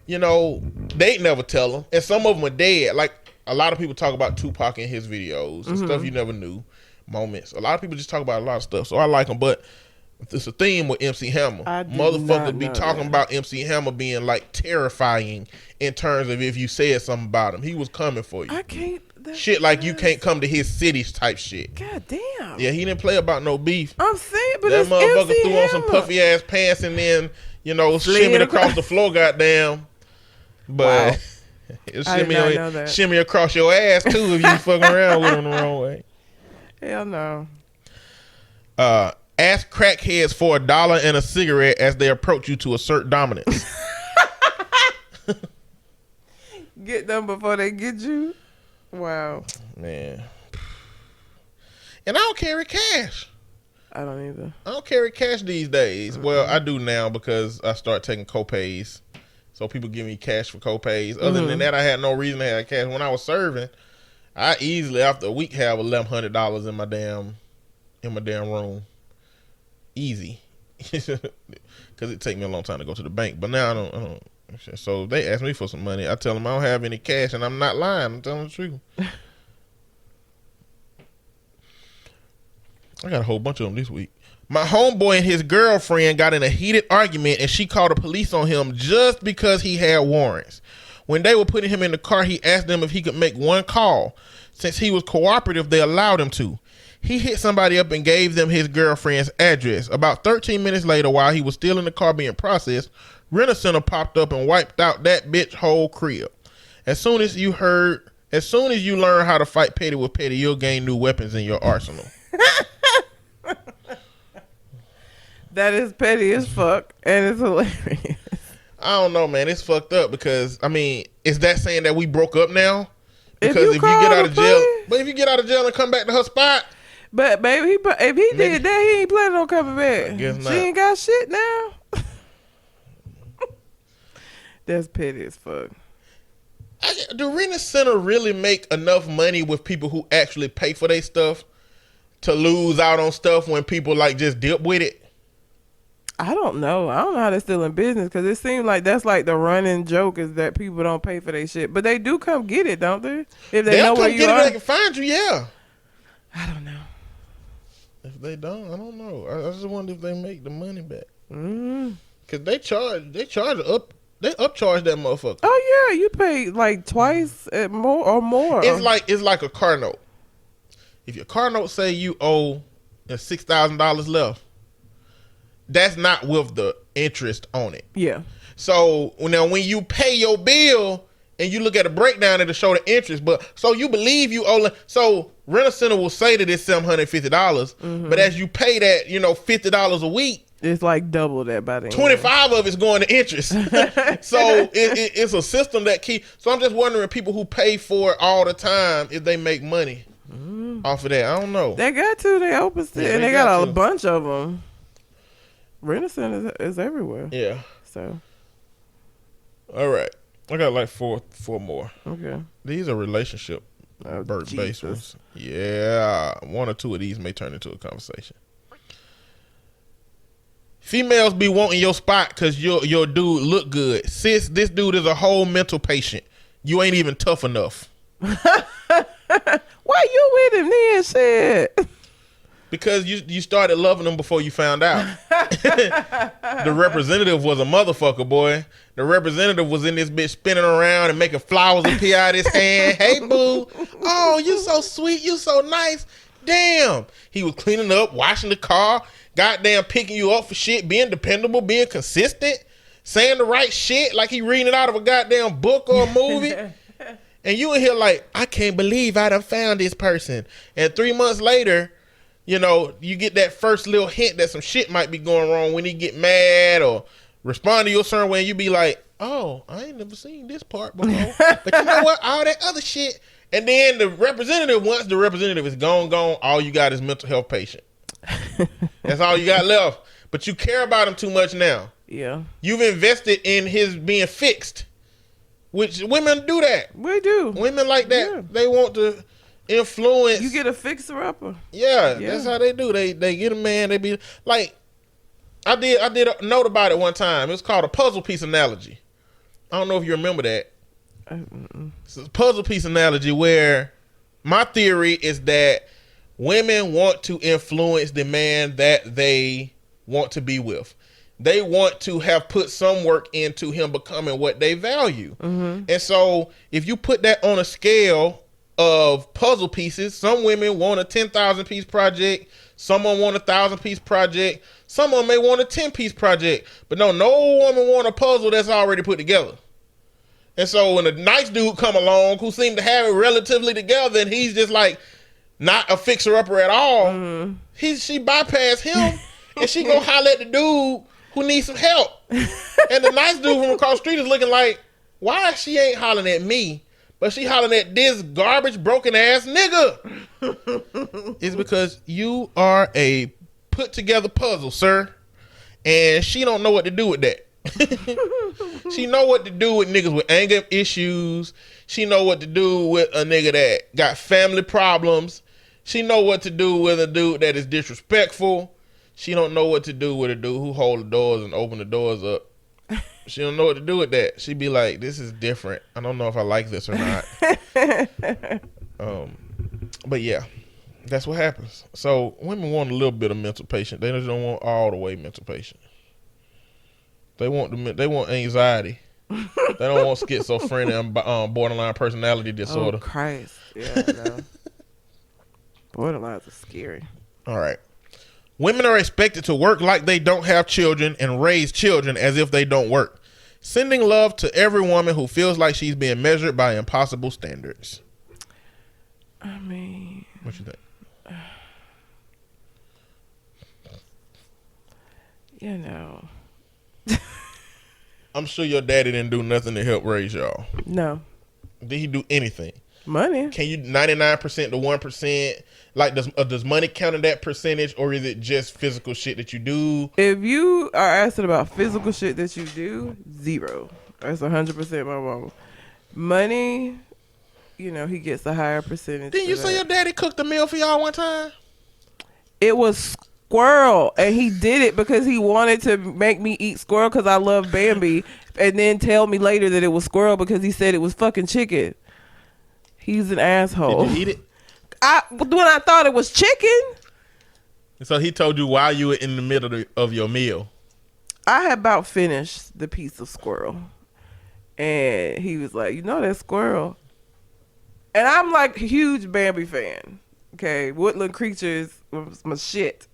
never tell them. And some of them are dead. Like a lot of people talk about Tupac in his videos and stuff you never knew, moments. A lot of people just talk about a lot of stuff. So I like them, but it's a theme with MC Hammer. Motherfuckers be talking about MC Hammer being like terrifying in terms of if you said something about him. He was coming for you. I can't. Shit like you can't come to his city type shit. God damn. Yeah, he didn't play about no beef. I'm saying, but that it's motherfucker MC threw on some Hammer. puffy ass pants and then, shimmied across the floor, goddamn. But Wow. it I did not know that. shimmy across your ass too if you fucking around with him the wrong way. Hell no. Ask crackheads for $1 and a cigarette as they approach you to assert dominance. Get them before they get you. Wow. Man. And I don't carry cash. I don't either. I don't carry cash these days. Well, I do now because I start taking copays So people give me cash for co-pays. Other than that, I had no reason to have cash. When I was serving, I easily after a week have $1,100 in my damn room. Easy. Because it take me a long time to go to the bank. But now I don't. So if they ask me for some money, I tell them I don't have any cash, and I'm not lying. I'm telling the truth. I got a whole bunch of them this week. My homeboy and his girlfriend got in a heated argument, and she called the police on him just because he had warrants. When they were putting him in the car, he asked them if he could make one call. Since he was cooperative, they allowed him to. He hit somebody up and gave them his girlfriend's address. About 13 minutes later, while he was still in the car being processed, Rent-A-Center popped up and wiped out that bitch whole crib. As soon as you learn how to fight petty with petty, you'll gain new weapons in your arsenal. That is petty as fuck, and it's hilarious. I don't know, man. It's fucked up because, I mean, is that saying that we broke up now? Because if you call get out the of jail, police- but if you get out of jail and come back to her spot, But baby, if he did that, he ain't planning on coming back. I guess not. She ain't got shit now. That's petty as fuck. Do Rent-A-Center really make enough money with people who actually pay for their stuff to lose out on stuff when people like just dip with it? I don't know. I don't know how they're still in business because it seems like that's like the running joke is that people don't pay for their shit, but they do come get it, don't they? If they know They'll where come you get it are. and they can find you, yeah. I don't know. If they don't, I don't know. I just wonder if they make the money back. Mm. Cause they upcharge that motherfucker. Oh yeah, you pay like twice more or more. It's like a car note. If your car note say you owe $6,000 left, that's not with the interest on it. Yeah. So now when you pay your bill and you look at a breakdown, it'll show the interest. But so you believe you owe. So Rent-A-Center will say that it's $750, but as you pay that, $50 a week, It's like double that by the end. 25 of it's going to interest. So it's a system that keep. So I'm just wondering, people who pay for it all the time, if they make money off of that. I don't know. They got to. They open still, Yeah, and they they got got a to. bunch of them. Rent-A-Center is everywhere. Yeah. So All right. I got like four more. okay. These are relationship Oh, based Jesus. ones. Yeah. One or two of these may turn into a conversation. Females be wanting your spot because your dude look good. Sis, this dude is a whole mental patient. You ain't even tough enough. Why you with him then, shit? Because you started loving him before you found out. The representative was a motherfucker, boy. The representative was in this bitch spinning around and making flowers appear out his hand. Hey, boo. Oh, you so sweet. You so nice. Damn. He was cleaning up, washing the car, goddamn picking you up for shit, being dependable, being consistent, saying the right shit like he reading it out of a goddamn book or a movie. And you in here like, I can't believe I done found this person. And 3 months later, you get that first little hint that some shit might be going wrong when he get mad or respond to you a certain way, and you be like, oh, I ain't never seen this part before. But you know what? All that other shit. And then once the representative is gone, all you got is mental health patient. That's all you got left. But you care about him too much now. Yeah. You've invested in his being fixed, which women do that. We do. Women like that, Yeah. they want to influence. You get a fixer-upper. Yeah, Yeah. that's how they do. They get a man. They be like, I did a note about it one time. It's called a puzzle piece analogy. I don't know if you remember that. It's a puzzle piece analogy where my theory is that women want to influence the man that they want to be with. They want to have put some work into him becoming what they value. And so if you put that on a scale of puzzle pieces, some women want a 10,000 piece project, someone want a 1,000 piece project, someone may want a 10 piece project, but no woman want a puzzle that's already put together. And so when a nice dude come along who seem to have it relatively together and he's just like not a fixer-upper at all, she bypass him and she go holler at the dude who needs some help. And the nice dude from across the street is looking like, why she ain't hollering at me, but she hollering at this garbage, broken-ass nigga? It's because you are a put-together puzzle, sir, and she don't know what to do with that. She know what to do with niggas with anger issues. She know what to do with a nigga that got family problems. She know what to do with a dude that is disrespectful. She don't know what to do with a dude who hold the doors and open the doors up. She don't know what to do with that. She be like, this is different. I don't know if I like this or not. But yeah, that's what happens. So women want a little bit of mental patience. They just don't want all the way mental patience. They want anxiety. They don't want schizophrenia and borderline personality disorder. Oh Christ! Yeah, no. Borderlines are scary. All right. Women are expected to work like they don't have children and raise children as if they don't work. Sending love to every woman who feels like she's being measured by impossible standards. I mean, What you think? You know, I'm sure your daddy didn't do nothing to help raise y'all. no Did he do anything? money. Can you 99% to 1%? Like, does money count in that percentage, or is it just physical shit that you do? If you are asking about physical shit that you do, 0. That's 100% my mama. Money, you know, he gets a higher percentage. Didn't you for say that. your daddy cooked a meal for y'all one time? It was squirrel, and he did it because he wanted to make me eat squirrel because I love Bambi, and then tell me later that it was squirrel because he said it was fucking chicken. He's an asshole. Did you eat it? When I thought it was chicken, So he told you while you were in the middle of your meal. I had about finished the piece of squirrel, and he was like, "You know that squirrel," and I'm like a huge Bambi fan. Okay, Woodland Creatures was my shit,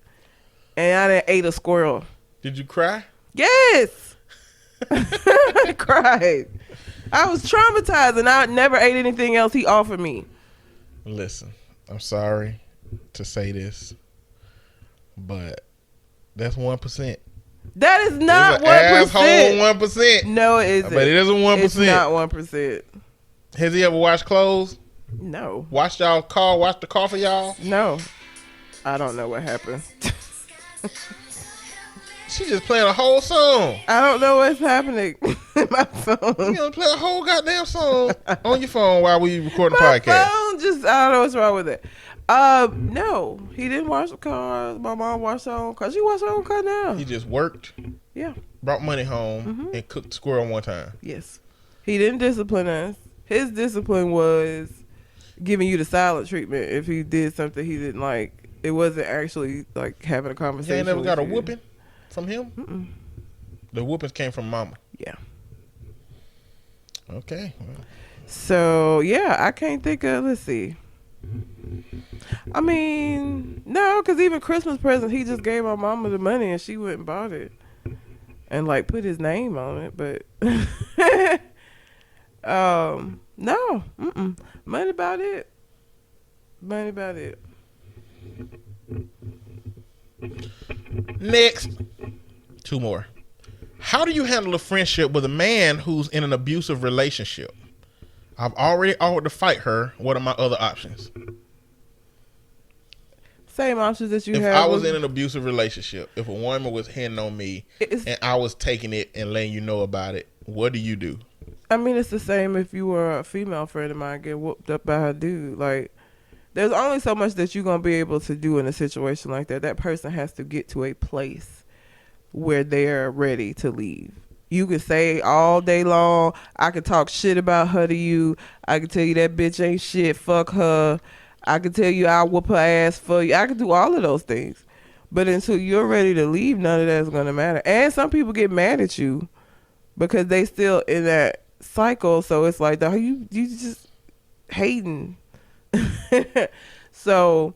and I done ate a squirrel. Did you cry? Yes, I cried. I was traumatized, and I never ate anything else he offered me. Listen, I'm sorry to say this, but that's 1%. That is not It's an 1%. asshole 1%. No, it isn't. But it isn't 1%. It's not 1%. Has he ever washed clothes? No, Washed y'all car? Washed the car for y'all? no. I don't know what happened. She just playing a whole song. I don't know what's happening in my phone. You gonna play a whole goddamn song on your phone while we record the My podcast. phone just, I don't know what's wrong with it. No, he didn't wash the car. My mom washed her own car. She washed her own car now. He just worked, Yeah. brought money home, and cooked squirrel one time. Yes. He didn't discipline us. His discipline was giving you the silent treatment if he did something he didn't like. It wasn't actually like having a You conversation. ain't never with got a you. whooping from him? The whoopings came from mama. Yeah. Okay. Well, So, yeah, I can't think of, let's see. I mean, no, because even Christmas presents, he just gave my mama the money and she went and bought it. And, like, put his name on it, but... no. Money about it. Money about it. next. 2 more. How do you handle a friendship with a man who's in an abusive relationship? I've already offered to fight her. What are my other options? Same options that you If have. I was with- in an abusive relationship, if a woman was hitting on me It's- and I was taking it and letting you know about it, what do you do? I mean, it's the same if you were a female friend of mine get whooped up by a dude. Like, there's only so much that you're going to be able to do in a situation like that. That person has to get to a place where they're ready to leave. You can say all day long, I could talk shit about her to you. I can tell you that bitch ain't shit, fuck her. I can tell you I'll whoop her ass for you. I can do all of those things. But until you're ready to leave, none of that's going to matter. And some people get mad at you because they still in that cycle. So it's like, dog, you just hating. So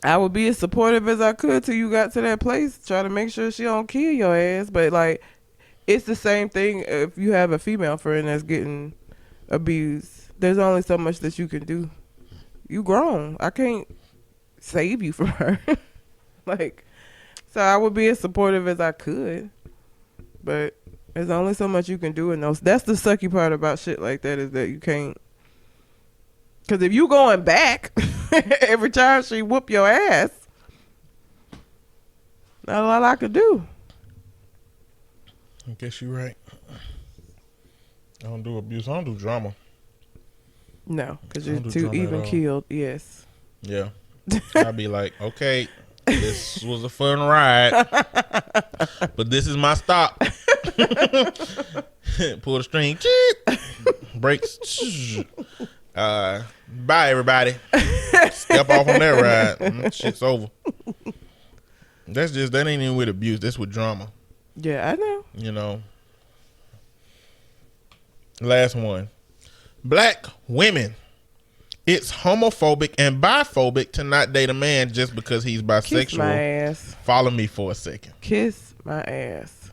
I would be as supportive as I could till you got to that place. Try to make sure she don't kill your ass. But like, it's the same thing if you have a female friend that's getting abused. There's only so much that you can do. You grown. I can't save you from her. Like, so I would be as supportive as I could. But there's only so much you can do in those. That's the sucky part about shit like that, is that you can't. Because if you going back every time she whoop your ass, not a lot I could do. I guess you're right. I don't do abuse. I don't do drama. No, because I you're don't do too drama at even all. keeled. Yes. Yeah. I'd be like, okay, this was a fun ride, but this is my stop. Pull the string. Brakes. Bye, everybody. Step off on that ride. Shit's over. That ain't even with abuse. That's with drama. Yeah, I know. You know. Last one. Black women. It's homophobic and biphobic to not date a man just because he's bisexual. Kiss my ass. Follow me for a second. Kiss my ass.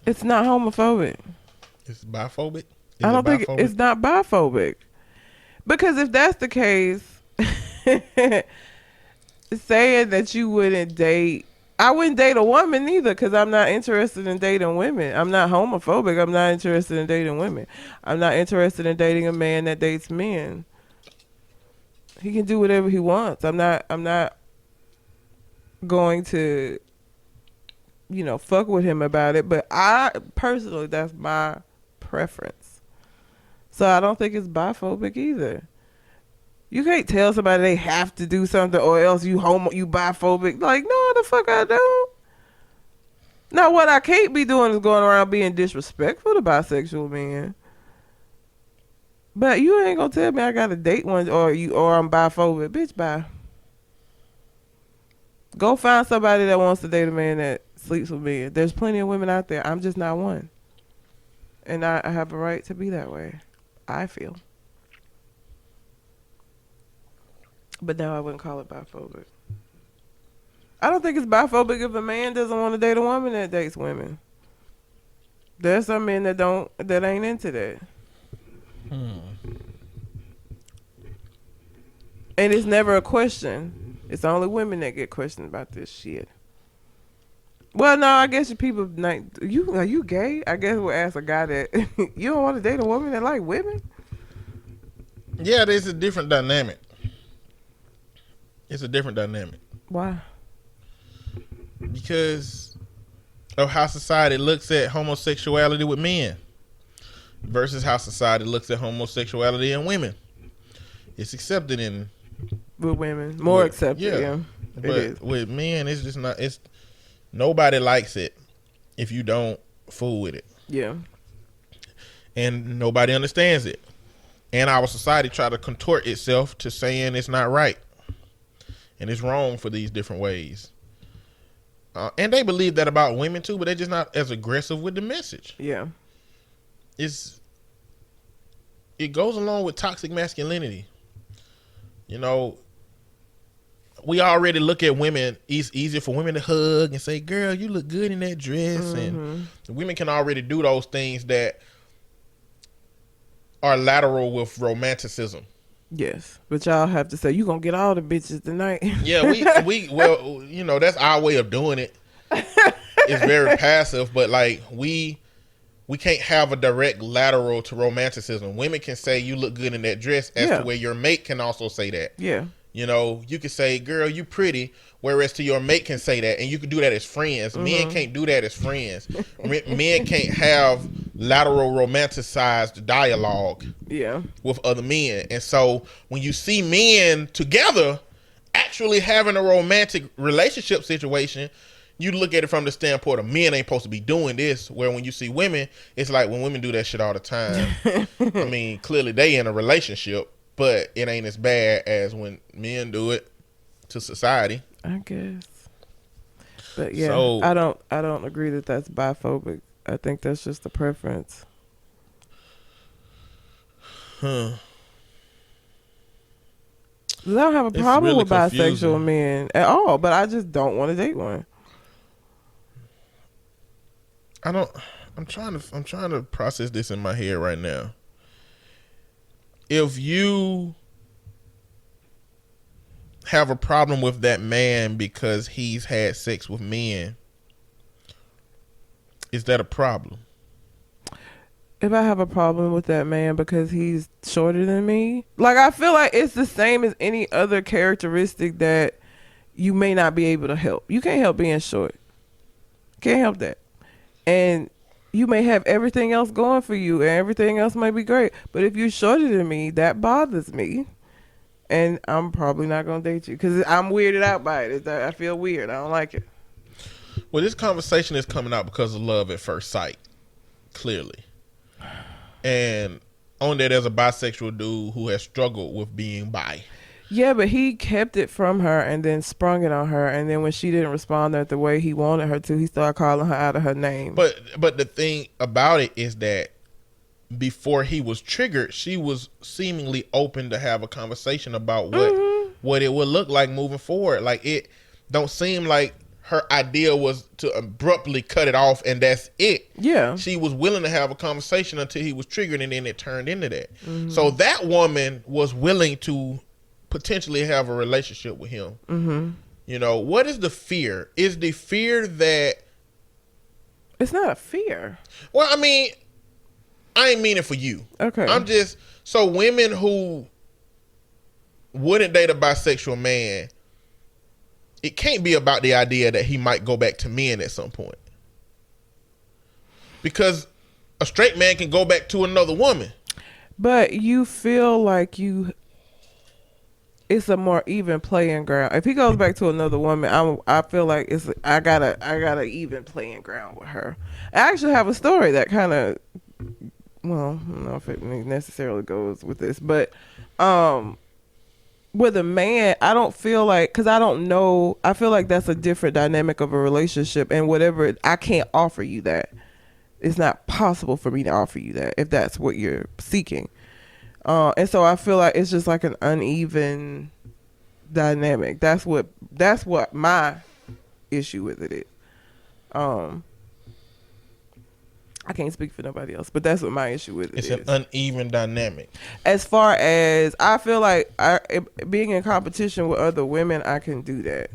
It's not homophobic. It's biphobic? I don't think it's not biphobic. Because if that's the case, saying that you wouldn't date, I wouldn't date a woman either because I'm not interested in dating women. I'm not homophobic. I'm not interested in dating women. I'm not interested in dating a man that dates men. He can do whatever he wants. I'm not going to, fuck with him about it. But I personally, that's my preference. So I don't think it's biphobic either. You can't tell somebody they have to do something or else you biphobic. Like, no, the fuck I don't. Now, what I can't be doing is going around being disrespectful to bisexual men. But you ain't gonna tell me I gotta date one or I'm biphobic. Bitch, bye. Go find somebody that wants to date a man that sleeps with men. There's plenty of women out there. I'm just not one. And I have a right to be that way, I feel. But no, I wouldn't call it biphobic. I don't think it's biphobic if a man doesn't want to date a woman that dates women. There's some men that ain't into that. And it's never a question. It's only women that get questioned about this shit. Well, no, I guess people are you gay? I guess we'll ask a guy that you don't want to date a woman that like women. Yeah, there's a different dynamic. It's a different dynamic. Why? Because of how society looks at homosexuality with men versus how society looks at homosexuality in women. It's accepted with women. More accepted, yeah. But it is. With men, it's just not. Nobody likes it if you don't fool with it. Yeah. And nobody understands it. And our society try to contort itself to saying it's not right. And it's wrong for these different ways. And they believe that about women too, but they're just not as aggressive with the message. Yeah. It goes along with toxic masculinity. We already look at women. It's easier for women to hug and say, girl, you look good in that dress. Mm-hmm. And women can already do those things that are lateral with romanticism. Yes, but y'all have to say you gonna get all the bitches tonight. Yeah, well, that's our way of doing it. It's very passive, but like we can't have a direct lateral to romanticism. Women can say you look good in that dress, as to where your mate can also say that. Yeah, you can say, girl, you pretty, whereas to your mate can say that, and you can do that as friends. Mm-hmm. Men can't do that as friends. Men can't have lateral romanticized dialogue with other men. And so when you see men together actually having a romantic relationship situation, you look at it from the standpoint of men ain't supposed to be doing this, where when you see women, it's like when women do that shit all the time. I mean, clearly they in a relationship, but it ain't as bad as when men do it to society, I guess. But yeah, so, I don't agree that that's biphobic. I think that's just a preference. I don't have a problem with bisexual men at all, but I just don't want to date one. I'm trying to process this in my head right now. If you have a problem with that man because he's had sex with men, is that a problem? If I have a problem with that man because he's shorter than me, like I feel like it's the same as any other characteristic that you may not be able to help. You can't help being short. Can't help that. And you may have everything else going for you and everything else might be great. But if you're shorter than me, that bothers me. And I'm probably not going to date you because I'm weirded out by it. I feel weird. I don't like it. Well, this conversation is coming out because of love at first sight, clearly. And on there, there's a bisexual dude who has struggled with being bi. Yeah, but he kept it from her and then sprung it on her. And then when she didn't respond the way he wanted her to, he started calling her out of her name. But the thing about it is that before he was triggered, she was seemingly open to have a conversation about what it would look like moving forward. Like, it don't seem like her idea was to abruptly cut it off and that's it. Yeah. She was willing to have a conversation until he was triggered, and then it turned into that. So that woman was willing to potentially have a relationship with him. You know, what is the fear? Is the fear that... It's not a fear. Well, I mean, I ain't mean it for you. Okay. I'm just... So women who wouldn't date a bisexual man, it can't be about the idea that he might go back to men at some point. Because a straight man can go back to another woman. But you feel like it's a more even playing ground. If he goes back to another woman, I feel like I got a even playing ground with her. I actually have a story that kind of, well, I don't know if it necessarily goes with this, but with a man, I don't feel like, because I don't know, I feel like that's a different dynamic of a relationship, and I can't offer you that. It's not possible for me to offer you that if that's what you're seeking. And so I feel like it's just like an uneven dynamic. That's what my issue with it is. I can't speak for nobody else, but that's what my issue with it is. It's an uneven dynamic. As far as I feel like being in competition with other women, I can do that.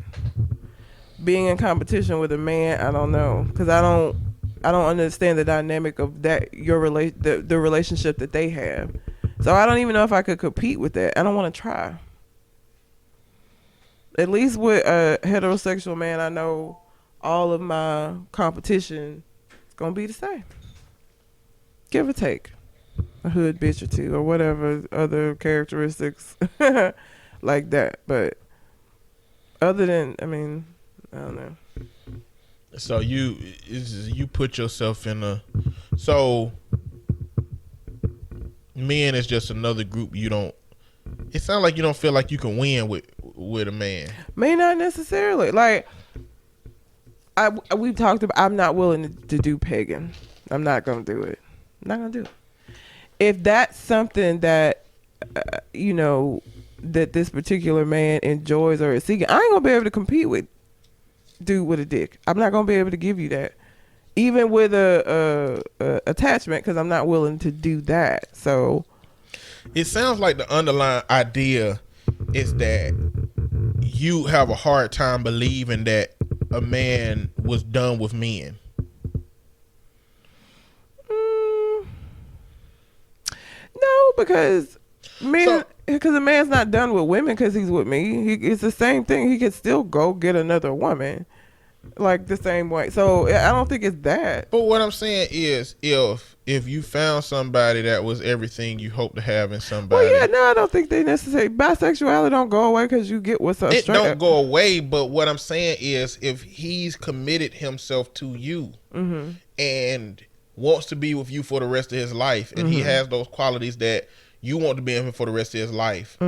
Being in competition with a man, I don't know, because I don't understand the dynamic of that the relationship that they have. So I don't even know if I could compete with that. I don't want to try. At least with a heterosexual man, I know all of my competition is going to be the same. Give or take. A hood bitch or two or whatever other characteristics like that. But other than, I mean, I don't know. So you put yourself in so men is just another group you don't, it sounds like you don't feel like you can win with a man. May not necessarily. Like, we've talked about, I'm not willing to do pagan. I'm not going to do it. I'm not going to do it. If that's something that, that this particular man enjoys or is seeking, I ain't going to be able to compete with dude with a dick. I'm not going to be able to give you that. Even with a attachment, because I'm not willing to do that. So it sounds like the underlying idea is that you have a hard time believing that a man was done with men. No, because a man's not done with women because he's with me. It's the same thing. He could still go get another woman, like the same way. So I don't think it's that. But what I'm saying is, if you found somebody that was everything you hope to have in somebody, well, yeah, no, I don't think they necessarily. Bisexuality don't go away because you get what's up. It don't go away. But what I'm saying is, if he's committed himself to you and wants to be with you for the rest of his life, and he has those qualities that you want to be in him for the rest of his life,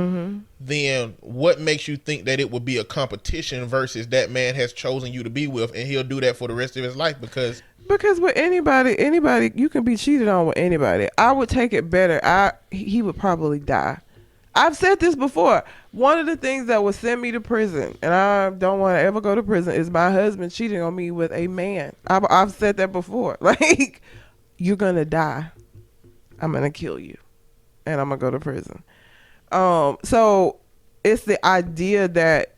then what makes you think that it would be a competition versus that man has chosen you to be with and he'll do that for the rest of his life? Because with anybody, you can be cheated on with anybody. I would take it better. He would probably die. I've said this before. One of the things that would send me to prison, and I don't want to ever go to prison, is my husband cheating on me with a man. I've said that before. Like, you're going to die. I'm going to kill you. And I'm going to go to prison. So it's the idea that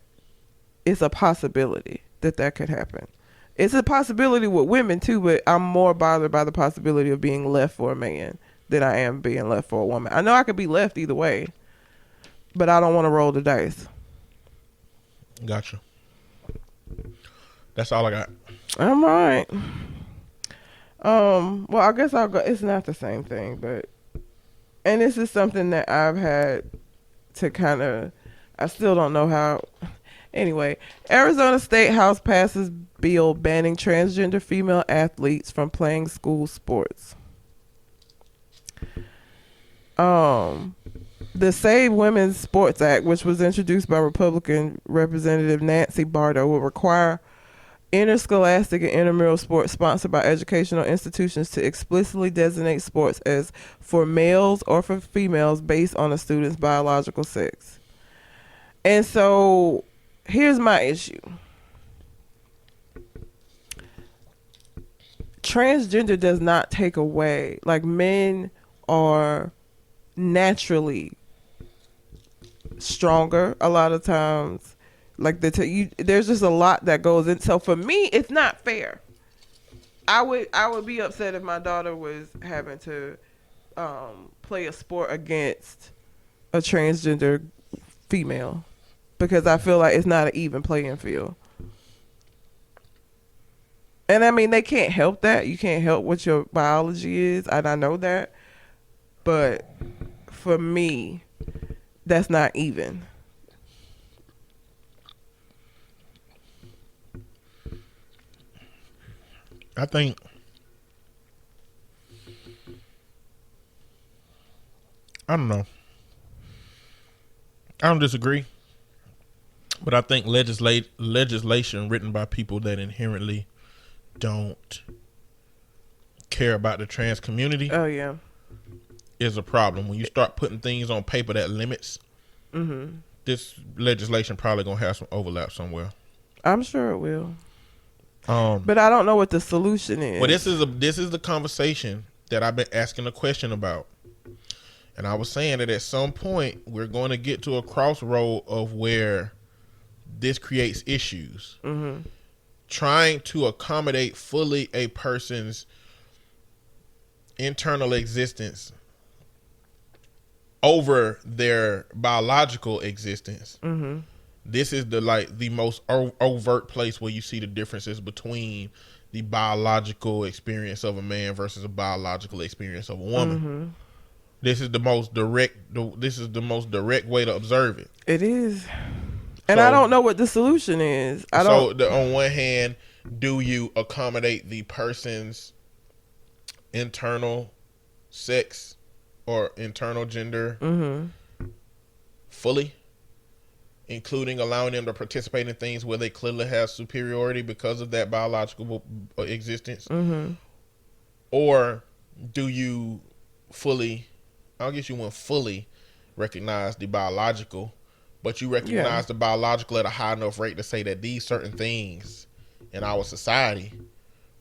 it's a possibility that could happen. It's a possibility with women too, but I'm more bothered by the possibility of being left for a man than I am being left for a woman. I know I could be left either way, but I don't want to roll the dice. Gotcha. That's all I got. I'm all right. Well, I guess I'll go. It's not the same thing, but, and this is something that I've had to kind of, I still don't know how. Anyway, Arizona State House passes bill banning transgender female athletes from playing school sports. The Save Women's Sports Act, which was introduced by Republican Representative Nancy Barto, will require interscholastic and intramural sports sponsored by educational institutions to explicitly designate sports as for males or for females based on a student's biological sex. And so here's my issue. Transgender does not take away, like, men are naturally stronger a lot of times. Like, there's just a lot that goes in. So for me, it's not fair. I would be upset if my daughter was having to play a sport against a transgender female, because I feel like it's not an even playing field. And I mean, they can't help that. You can't help what your biology is, and I know that. But for me, that's not even. I think I don't know. I don't disagree, but I think legislation written by people that inherently don't care about the trans community is a problem. When you start putting things on paper that limits, this legislation probably gonna have some overlap somewhere. I'm sure it will. But I don't know what the solution is. Well, this is the conversation that I've been asking a question about. And I was saying that at some point we're going to get to a crossroad of where this creates issues. Trying to accommodate fully a person's internal existence over their biological existence. This is the most overt place where you see the differences between the biological experience of a man versus a biological experience of a woman. This is the most direct. This is the most direct way to observe it. It is, and I don't know what the solution is. On one hand, do you accommodate the person's internal sex or internal gender fully, including allowing them to participate in things where they clearly have superiority because of that biological existence? Or do you fully, I guess you wouldn't fully recognize the biological, but you recognize the biological at a high enough rate to say that these certain things in our society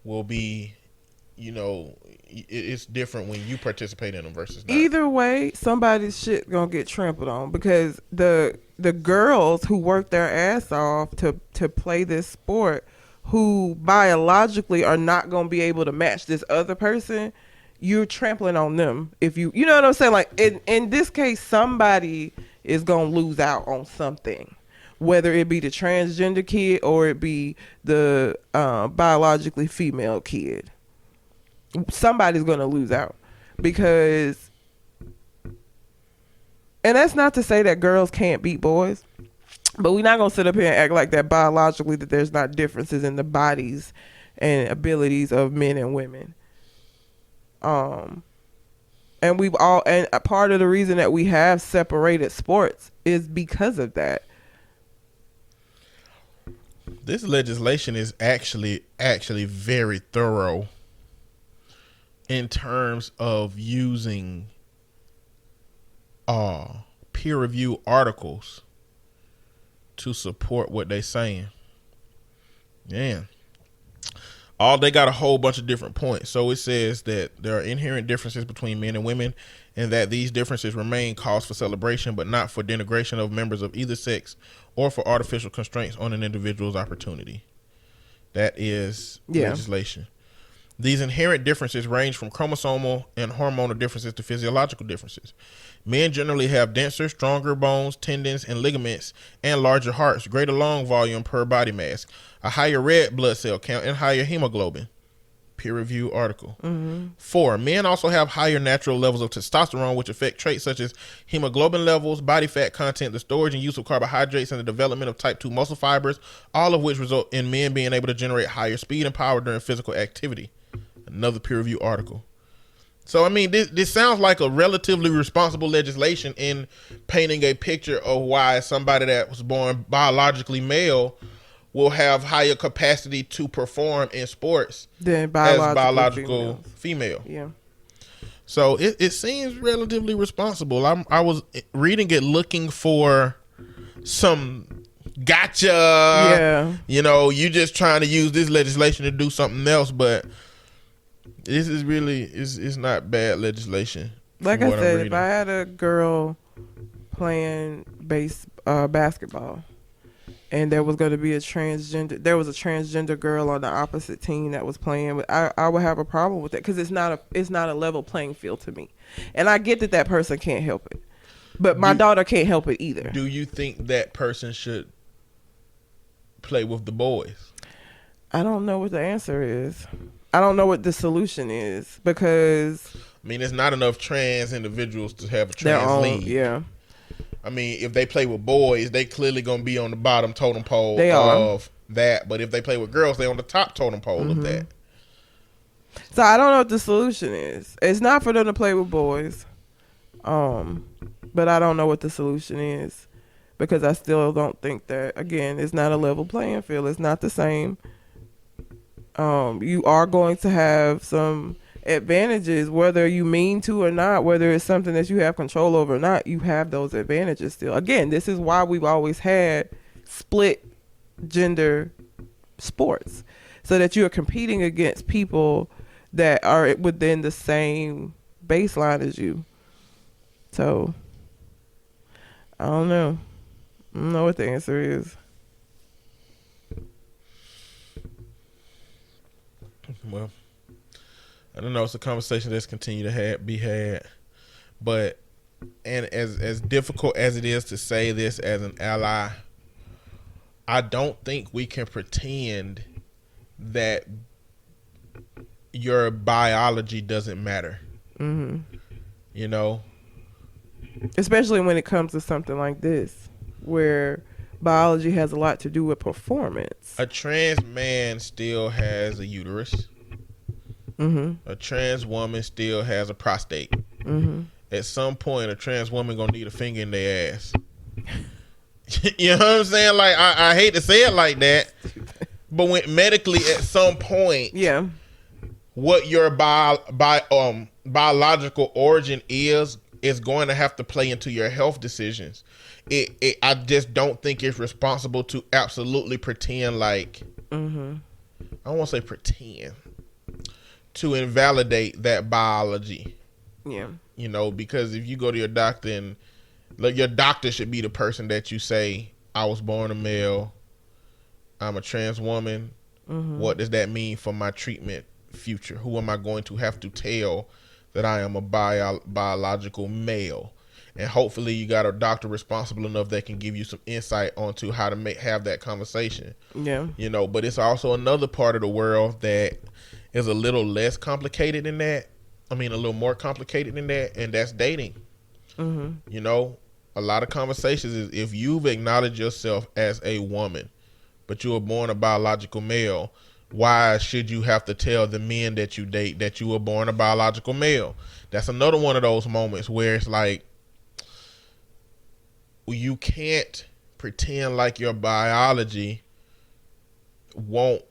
will be, it's different when you participate in them versus not. Either way, somebody's shit gonna get trampled on, because the girls who work their ass off to play this sport, who biologically are not gonna be able to match this other person, you're trampling on them. If you know what I'm saying? Like, in this case, somebody is gonna lose out on something, whether it be the transgender kid or it be the biologically female kid. Somebody's gonna lose out, because, and that's not to say that girls can't beat boys, but we're not gonna sit up here and act like that biologically that there's not differences in the bodies and abilities of men and women. And a part of the reason that we have separated sports is because of that. This legislation is actually very thorough in terms of using peer review articles to support what they're saying. Yeah. They got a whole bunch of different points. So it says that there are inherent differences between men and women, and that these differences remain cause for celebration, but not for denigration of members of either sex or for artificial constraints on an individual's opportunity. That is legislation. These inherent differences range from chromosomal and hormonal differences to physiological differences. Men generally have denser, stronger bones, tendons, and ligaments, and larger hearts, greater lung volume per body mass, a higher red blood cell count, and higher hemoglobin. Peer-reviewed article. 4. Men also have higher natural levels of testosterone, which affect traits such as hemoglobin levels, body fat content, the storage and use of carbohydrates, and the development of type 2 muscle fibers, all of which result in men being able to generate higher speed and power during physical activity. Another peer-reviewed article. So, I mean, this sounds like a relatively responsible legislation in painting a picture of why somebody that was born biologically male will have higher capacity to perform in sports Than as biological female. Yeah. So it seems relatively responsible. I was reading it looking for some gotcha. Yeah. You know, you just trying to use this legislation to do something else, but this is really it's not bad legislation. Like from I what I'm said, reading. if I had a girl playing basketball, and there was going to be a transgender girl on the opposite team that was playing, I would have a problem with that because it's not a level playing field to me, and I get that person can't help it, but my daughter can't help it either. Do you think that person should play with the boys? I don't know what the answer is. I don't know what the solution is because I mean, there's not enough trans individuals to have a their trans own, league. yeah. I mean, if they play with boys, they clearly gonna be on the bottom totem pole They are. of that. But if they play with girls, they on the top totem pole of that. So I don't know what the solution is. It's not for them to play with boys, but I don't know what the solution is because I still don't think that, again, it's not a level playing field. It's not the same. You are going to have some advantages, whether you mean to or not, whether it's something that you have control over or not, you have those advantages still. Again, this is why we've always had split gender sports, so that you're competing against people that are within the same baseline as you. So I don't know. I don't know what the answer is. Well, I don't know. It's a conversation that's continued to be had, but and as difficult as it is to say this as an ally, I don't think we can pretend that your biology doesn't matter. Mm-hmm. You know, Especially when it comes to something like this, where biology has a lot to do with performance. a trans man still has a uterus. Mm-hmm. A trans woman still has a prostate. Mm-hmm. At some point, a trans woman gonna need a finger in their ass. You know what I'm saying? Like, I hate to say it like that, but when medically, at some point, Yeah. what your biological origin is going to have to play into your health decisions. I just don't think it's responsible to absolutely pretend like, Mm-hmm. I don't want to say pretend, to invalidate that biology. Yeah. You know, because if you go to your doctor and like, your doctor should be the person that you say, I was born a male, I'm a trans woman. Mm-hmm. What does that mean for my treatment future? Who am I going to have to tell that I am a biological male? And hopefully you got a doctor responsible enough that can give you some insight onto how to have that conversation. Yeah. You know, but it's also another part of the world that is a little less complicated than that. I mean, a little more complicated than that, and that's dating. Mm-hmm. You know, a lot of conversations is if you've acknowledged yourself as a woman, but you were born a biological male, why should you have to tell the men that you date that you were born a biological male? That's another one of those moments where it's like, you can't pretend like your biology won't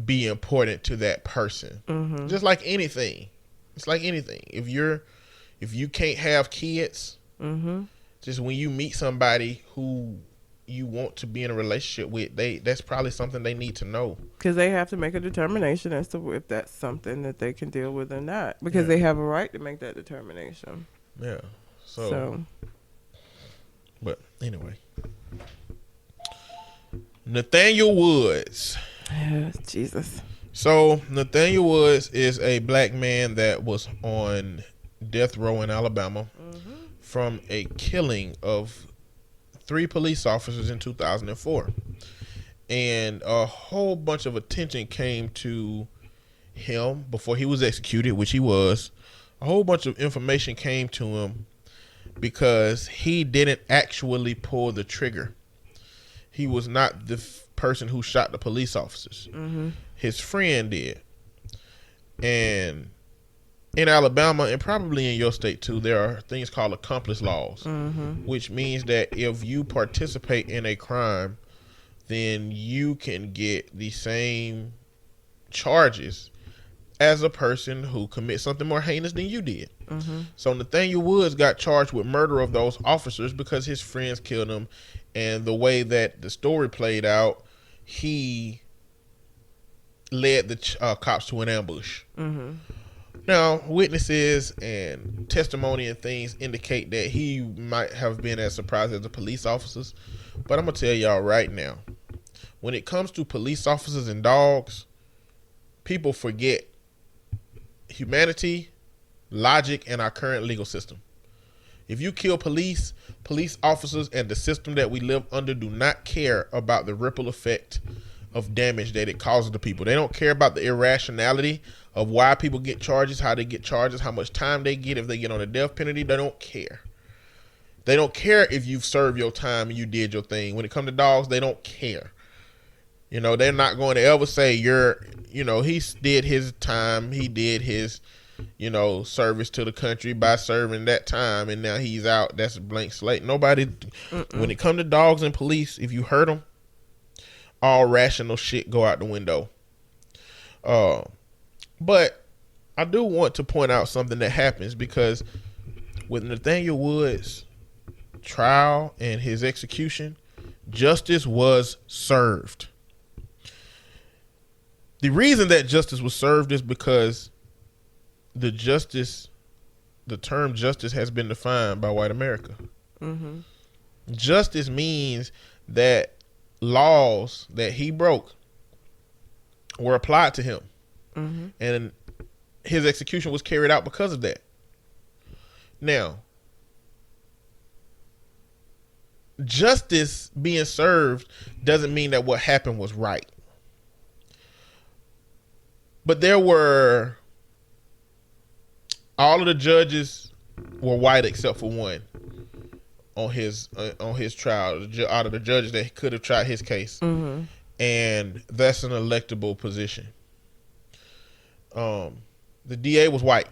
be important to that person. Mm-hmm. Just like anything. It's like anything. If you can't have kids, Mm-hmm. just when you meet somebody who you want to be in a relationship with, that's probably something they need to know. Because they have to make a determination as to if that's something that they can deal with or not. Because they have a right to make that determination. Yeah. So. But anyway. Nathaniel Woods. Jesus. So Nathaniel Woods is a black man that was on death row in Alabama from a killing of 3 police officers in 2004. And a whole bunch of attention came to him before he was executed, which he was. A whole bunch of information came to him because he didn't actually pull the trigger. He was not the person who shot the police officers. His friend did. And in Alabama, and probably in your state too, there are things called accomplice laws, which means that if you participate in a crime, then you can get the same charges as a person who commits something more heinous than you did. So Nathaniel Woods got charged with murder of those officers because his friends killed him. And the way that the story played out, he led the cops to an ambush. Now, witnesses and testimony and things indicate that he might have been as surprised as the police officers. But I'm going to tell y'all right now, when it comes to police officers and dogs, people forget humanity, logic, and our current legal system. If you kill police officers and the system that we live under do not care about the ripple effect of damage that it causes to people. They don't care about the irrationality of why people get charges, how they get charges, how much time they get, if they get on a death penalty. They don't care. They don't care if you've served your time and you did your thing. When it comes to dogs, they don't care. You know, they're not going to ever say he did his time, he did his, service to the country by serving that time, and now he's out. That's a blank slate. Nobody, when it comes to dogs and police, if you hurt them, all rational shit go out the window. But I do want to point out something that happens, because with Nathaniel Woods' trial and his execution, justice was served. The reason that justice was served is because the term justice has been defined by white America. Justice means that laws that he broke were applied to him. And his execution was carried out because of that. Now, justice being served doesn't mean that what happened was right. But all of the judges were white except for one on his trial, out of the judges that could have tried his case. And that's an electable position. The DA was white,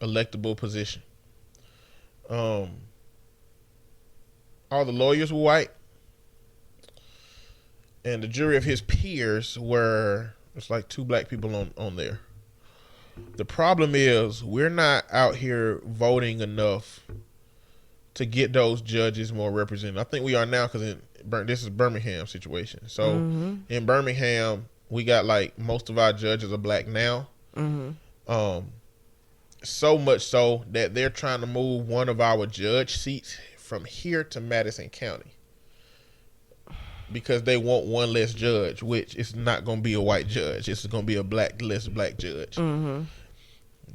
electable position. All the lawyers were white, and the jury of his peers it's like 2 black people on there. The problem is we're not out here voting enough to get those judges more represented. I think we are now, because this is Birmingham situation. So in Birmingham, we got like most of our judges are black now. So much so that they're trying to move one of our judge seats from here to Madison County, because they want one less judge, which is not going to be a white judge. It's going to be a less black judge.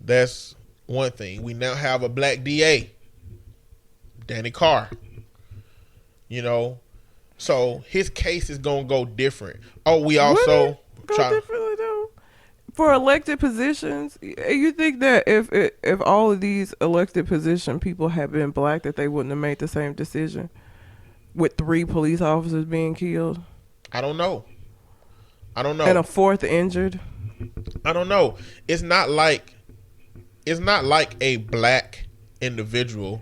That's one thing. We now have a black DA, Danny Carr. So his case is going to go different. Oh, we also go differently though. For elected positions, you think that if all of these elected position people had been black, that they wouldn't have made the same decision with 3 police officers being killed? I don't know. And a 4th injured? I don't know. It's not like a black individual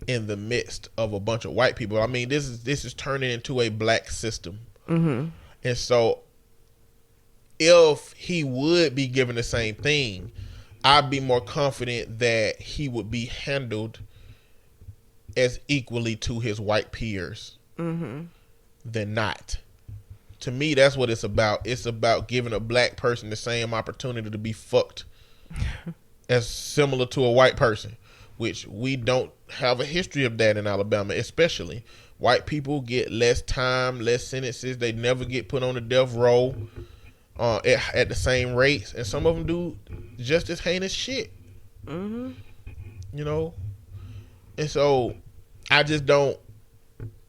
in the midst of a bunch of white people. I mean, this is turning into a black system. And so if he would be given the same thing, I'd be more confident that he would be handled as equally to his white peers than not. To me, that's what it's about. It's about giving a black person the same opportunity to be fucked as similar to a white person, which we don't have a history of that in Alabama. Especially white people get less time, less sentences. They never get put on the death row. at the same rates, and some of them do just as heinous shit. Mm-hmm. You know, and so I just don't.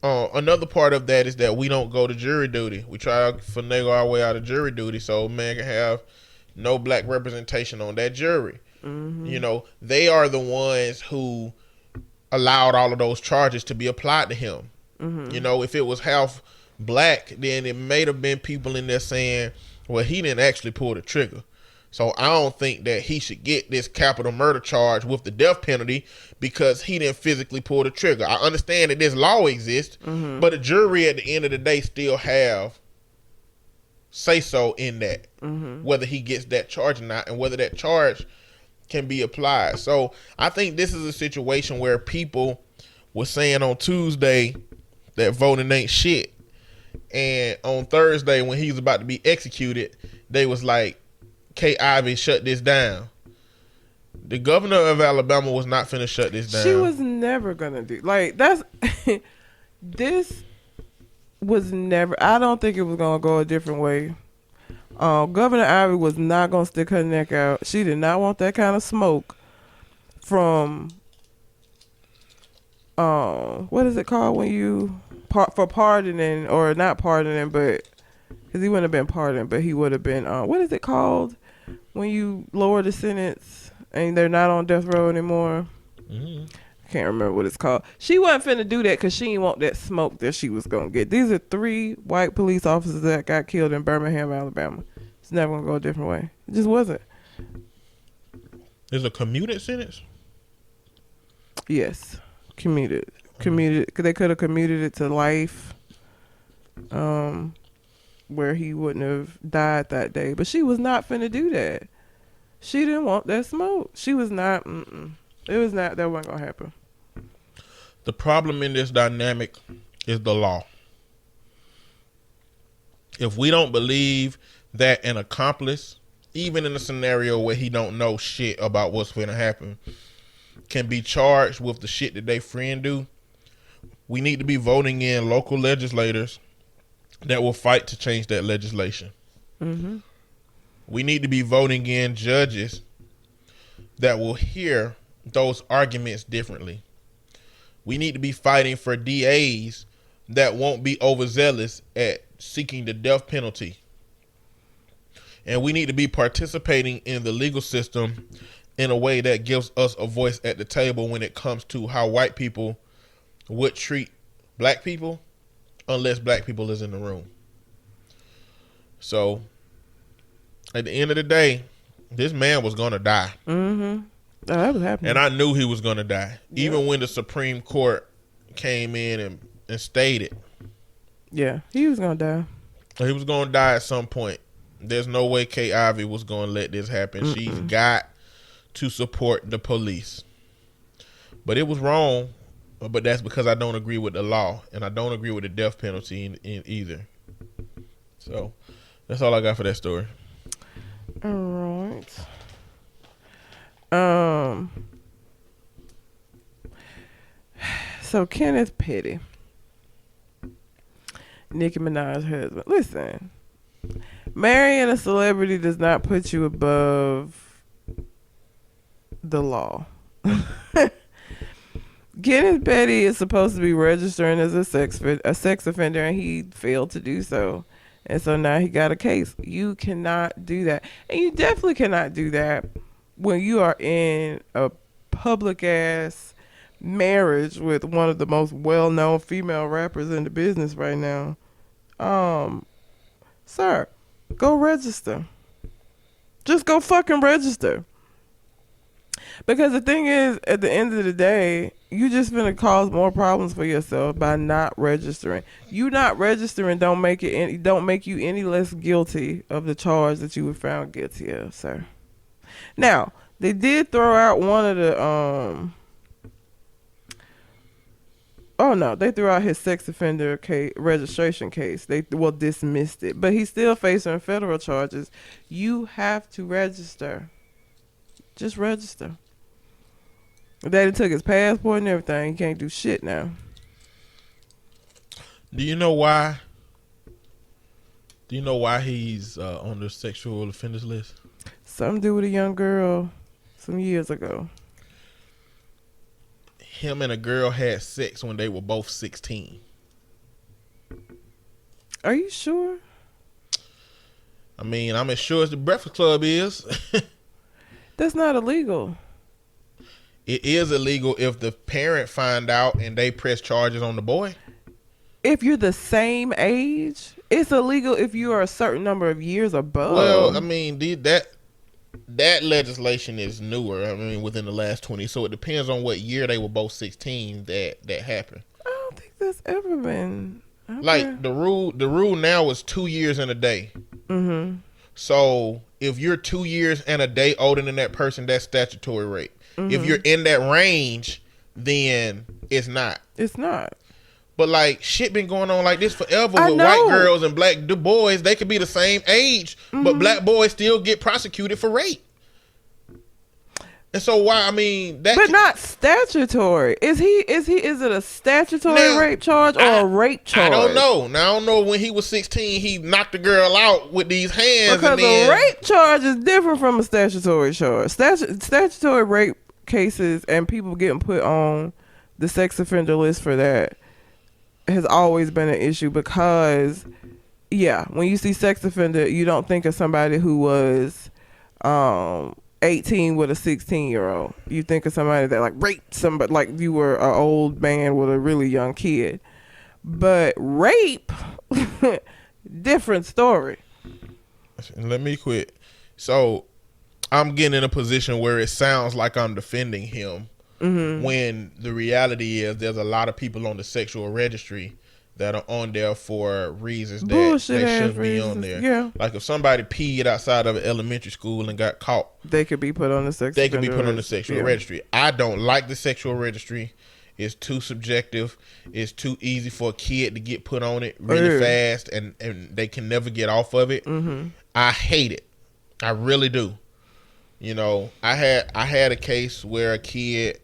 Another part of that is that we don't go to jury duty. We try to finagle our way out of jury duty so man can have no black representation on that jury. Mm-hmm. You know, they are the ones who allowed all of those charges to be applied to him. Mm-hmm. You know, if it was half black, then it may have been people in there saying, well, he didn't actually pull the trigger. So I don't think that he should get this capital murder charge with the death penalty because he didn't physically pull the trigger. I understand that this law exists, Mm-hmm. but a jury at the end of the day still have say so in that, Mm-hmm. whether he gets that charge or not, and whether that charge can be applied. So I think this is a situation where people were saying on Tuesday that voting ain't shit, and on Thursday when he was about to be executed, they was like, Kay Ivey shut this down. The governor of Alabama was not finna shut this down. She was never gonna do like that's. This was never. I don't think it was gonna go a different way. Governor Ivey was not gonna stick her neck out. She did not want that kind of smoke from. What is it called when you for pardoning or not pardoning, but because he wouldn't have been pardoned, but he would have been. What is it called when you lower the sentence and they're not on death row anymore? Mm-hmm. I can't remember what it's called. She wasn't finna do that because she didn't want that smoke that she was gonna get. These are 3 white police officers that got killed in Birmingham, Alabama. It's never gonna go a different way. It just wasn't. There's a commuted sentence? Yes, commuted. They could have commuted it to life, where he wouldn't have died that day. But she was not finna do that. She didn't want that smoke. She was not. It was not. That wasn't gonna happen. The problem in this dynamic is the law. If we don't believe that an accomplice, even in a scenario where he don't know shit about what's going to happen, can be charged with the shit that they friend do, we need to be voting in local legislators that will fight to change that legislation. Mm-hmm. We need to be voting in judges that will hear those arguments differently. We need to be fighting for DAs that won't be overzealous at seeking the death penalty. And we need to be participating in the legal system in a way that gives us a voice at the table when it comes to how white people would treat black people unless black people is in the room. So, at the end of the day, this man was going to die. Mm-hmm. Oh, that was happening. And I knew he was going to die. Yeah. Even when the Supreme Court came in and stated. Yeah, he was going to die. He was going to die at some point. There's no way Kay Ivey was going to let this happen. Mm-mm. She's got to support the police. But it was wrong. But that's because I don't agree with the law. And I don't agree with the death penalty in either. So, that's all I got for that story. All right. So Kenneth Petty, Nicki Minaj's husband. Listen, marrying a celebrity does not put you above the law. Kenneth Petty is supposed to be registering as a sex offender, and he failed to do so. And so now he got a case. You cannot do that. And you definitely cannot do that when you are in a public-ass marriage with one of the most well-known female rappers in the business right now. Sir, go register. Just go fucking register. Because the thing is, at the end of the day, you just gonna cause more problems for yourself by not registering. You not registering don't make you any less guilty of the charge that you were found guilty of, sir. Now, they did throw out one of the they threw out his sex offender registration case. They dismissed it, but he's still facing federal charges. You have to register. Just register. Daddy took his passport and everything. He can't do shit now. Do you know why Do you know why he's on the sexual offenders list? Something to do with a young girl some years ago. Him and a girl had sex when they were both 16. Are you sure? I mean, I'm as sure as the Breakfast Club is. That's not illegal. It is illegal if the parent find out and they press charges on the boy. If you're the same age, it's illegal if you are a certain number of years above. Well, I mean, that legislation is newer. I mean, within the last 20. So it depends on what year they were both 16 that happened. I don't think that's ever been. Okay. Like the rule now is 2 years and a day. Mm-hmm. So if you're 2 years and a day older than that person, that's statutory rape. Mm-hmm. If you're in that range, then it's not. It's not. But like shit been going on like this forever I with know. white girls and black boys. They could be the same age, but black boys still get prosecuted for rape. And so why? I mean, that But not statutory. Is it a statutory Now, rape charge or a rape charge? I don't know. Now I don't know when he was 16, he knocked the girl out with these hands. Because and then, a rape charge is different from a statutory charge. Statutory rape cases and people getting put on the sex offender list for that has always been an issue because, yeah, when you see sex offender, you don't think of somebody who was 18 with a 16-year-old. You think of somebody that like raped somebody, like you were an old man with a really young kid. But rape, different story. Let me quit. So I'm getting in a position where it sounds like I'm defending him when the reality is there's a lot of people on the sexual registry that are on there for reasons that Bullshit they ass shouldn't be on reasons. there. Yeah. Like if somebody peed outside of an elementary school and got caught, They could be put on the sex they could be offender put on the registry. sexual Yeah. registry. I don't like the sexual registry. It's too subjective. It's too easy for a kid to get put on it really fast, and they can never get off of it. I hate it. I really do. You know, I had a case where a kid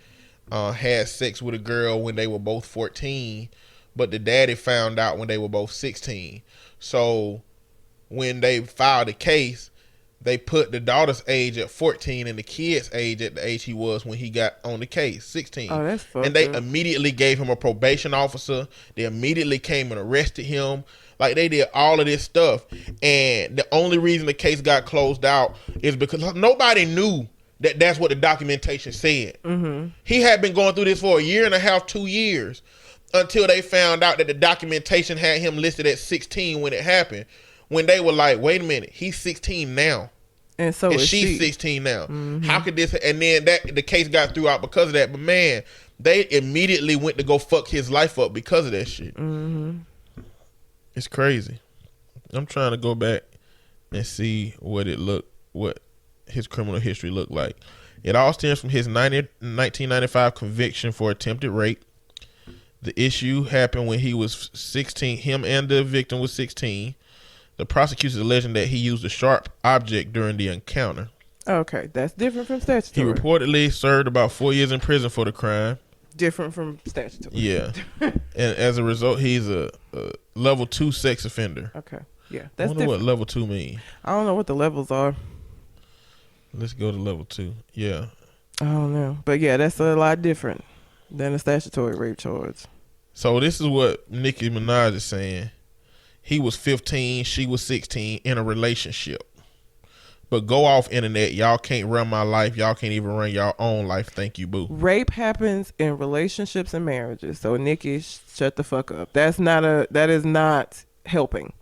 had sex with a girl when they were both 14, but the daddy found out when they were both 16. So when they filed the case, they put the daughter's age at 14 and the kid's age at the age he was when he got on the case, 16. Oh, that's fucked And they up. immediately gave him a probation officer. They immediately came and arrested him. Like they did all of this stuff. And the only reason the case got closed out is because nobody knew that that's what the documentation said. He had been going through this for a year and a half, 2 years, until they found out that the documentation had him listed at 16 when it happened. When they were like, wait a minute, he's 16 now. And so And is she's she. 16 now. How could this? And then the case got threw out because of that. But man, they immediately went to go fuck his life up because of that shit. It's crazy. I'm trying to go back and see what his criminal history looked like. It all stems from his 1995 conviction for attempted rape. The issue happened when he was 16. Him and the victim was 16. The prosecutors alleging that he used a sharp object during the encounter. Okay, that's different from He statutory. reportedly served about 4 years in prison for the crime. Different from statutory. Yeah. And as a result, he's a level 2 sex offender. Okay. Yeah, I that's wonder different. what level 2 means. I don't know what the levels are. Let's go to level 2. Yeah. I don't know. But yeah, that's a lot different than a statutory rape charge. So this is what Nicki Minaj is saying. He was 15, she was 16 in a relationship. But go off internet. Y'all can't run my life. Y'all can't even run your own life. Thank you, boo. Rape happens in relationships and marriages. So Nikki, shut the fuck up. That is not helping.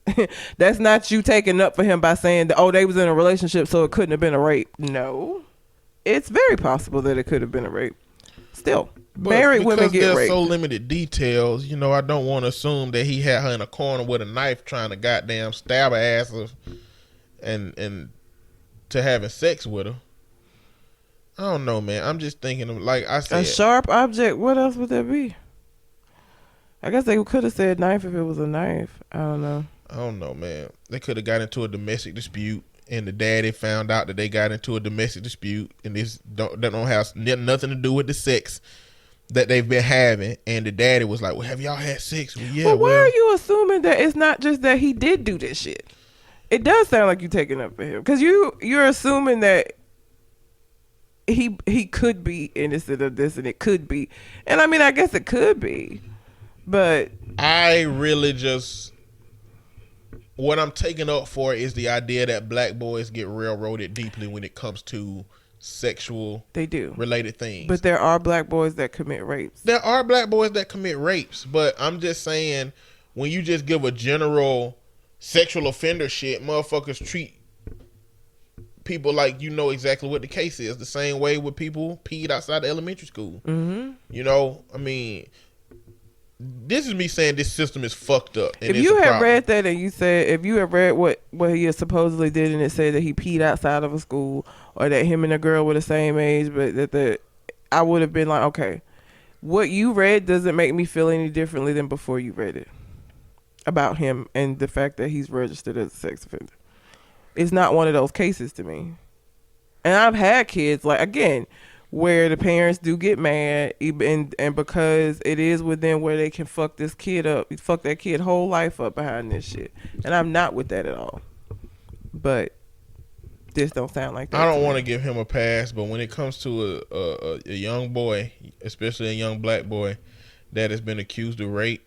That's not you taking up for him by saying that, oh, they was in a relationship so it couldn't have been a rape. No. It's very possible that it could have been a rape. Still, But married women get there's raped. so limited details, you know, I don't want to assume that he had her in a corner with a knife trying to goddamn stab her ass and to having sex with her. I don't know, man. I'm just thinking of, like I said, A sharp object. What else would that be? I guess they could have said knife if it was a knife. I don't know. Man. They could have got into a domestic dispute, and the daddy found out that they got into a domestic dispute, and this don't have nothing to do with the sex that they've been having. And the daddy was like, "Well, have y'all had sex?" Well, yeah. Well, why are you assuming that it's not just that he did do this shit? It does sound like you taking up for him because you're assuming that he could be innocent of this, and it could be, and I mean, I guess it could be, but I really just, what I'm taking up for is the idea that black boys get railroaded deeply when it comes to sexual they do related things. But there are black boys that commit rapes. There are black boys that commit rapes, but I'm just saying, when you just give a general sexual offender shit, motherfuckers treat people like you know exactly what the case is. The same way with people peed outside the elementary school. Mm-hmm. You know, I mean, this is me saying this system is fucked up. And If you had read that and you said, if you had read what he supposedly did and it said that he peed outside of a school or that him and a girl were the same age, but I would have been like, okay, what you read doesn't make me feel any differently than before you read it about him and the fact that he's registered as a sex offender. It's not one of those cases to me. And I've had kids, like, again, where the parents do get mad and because it is within where they can fuck this kid up, fuck that kid whole life up behind this shit. And I'm not with that at all. But this don't sound like that. I don't want to give him a pass, but when it comes to a young boy, especially a young black boy that has been accused of rape,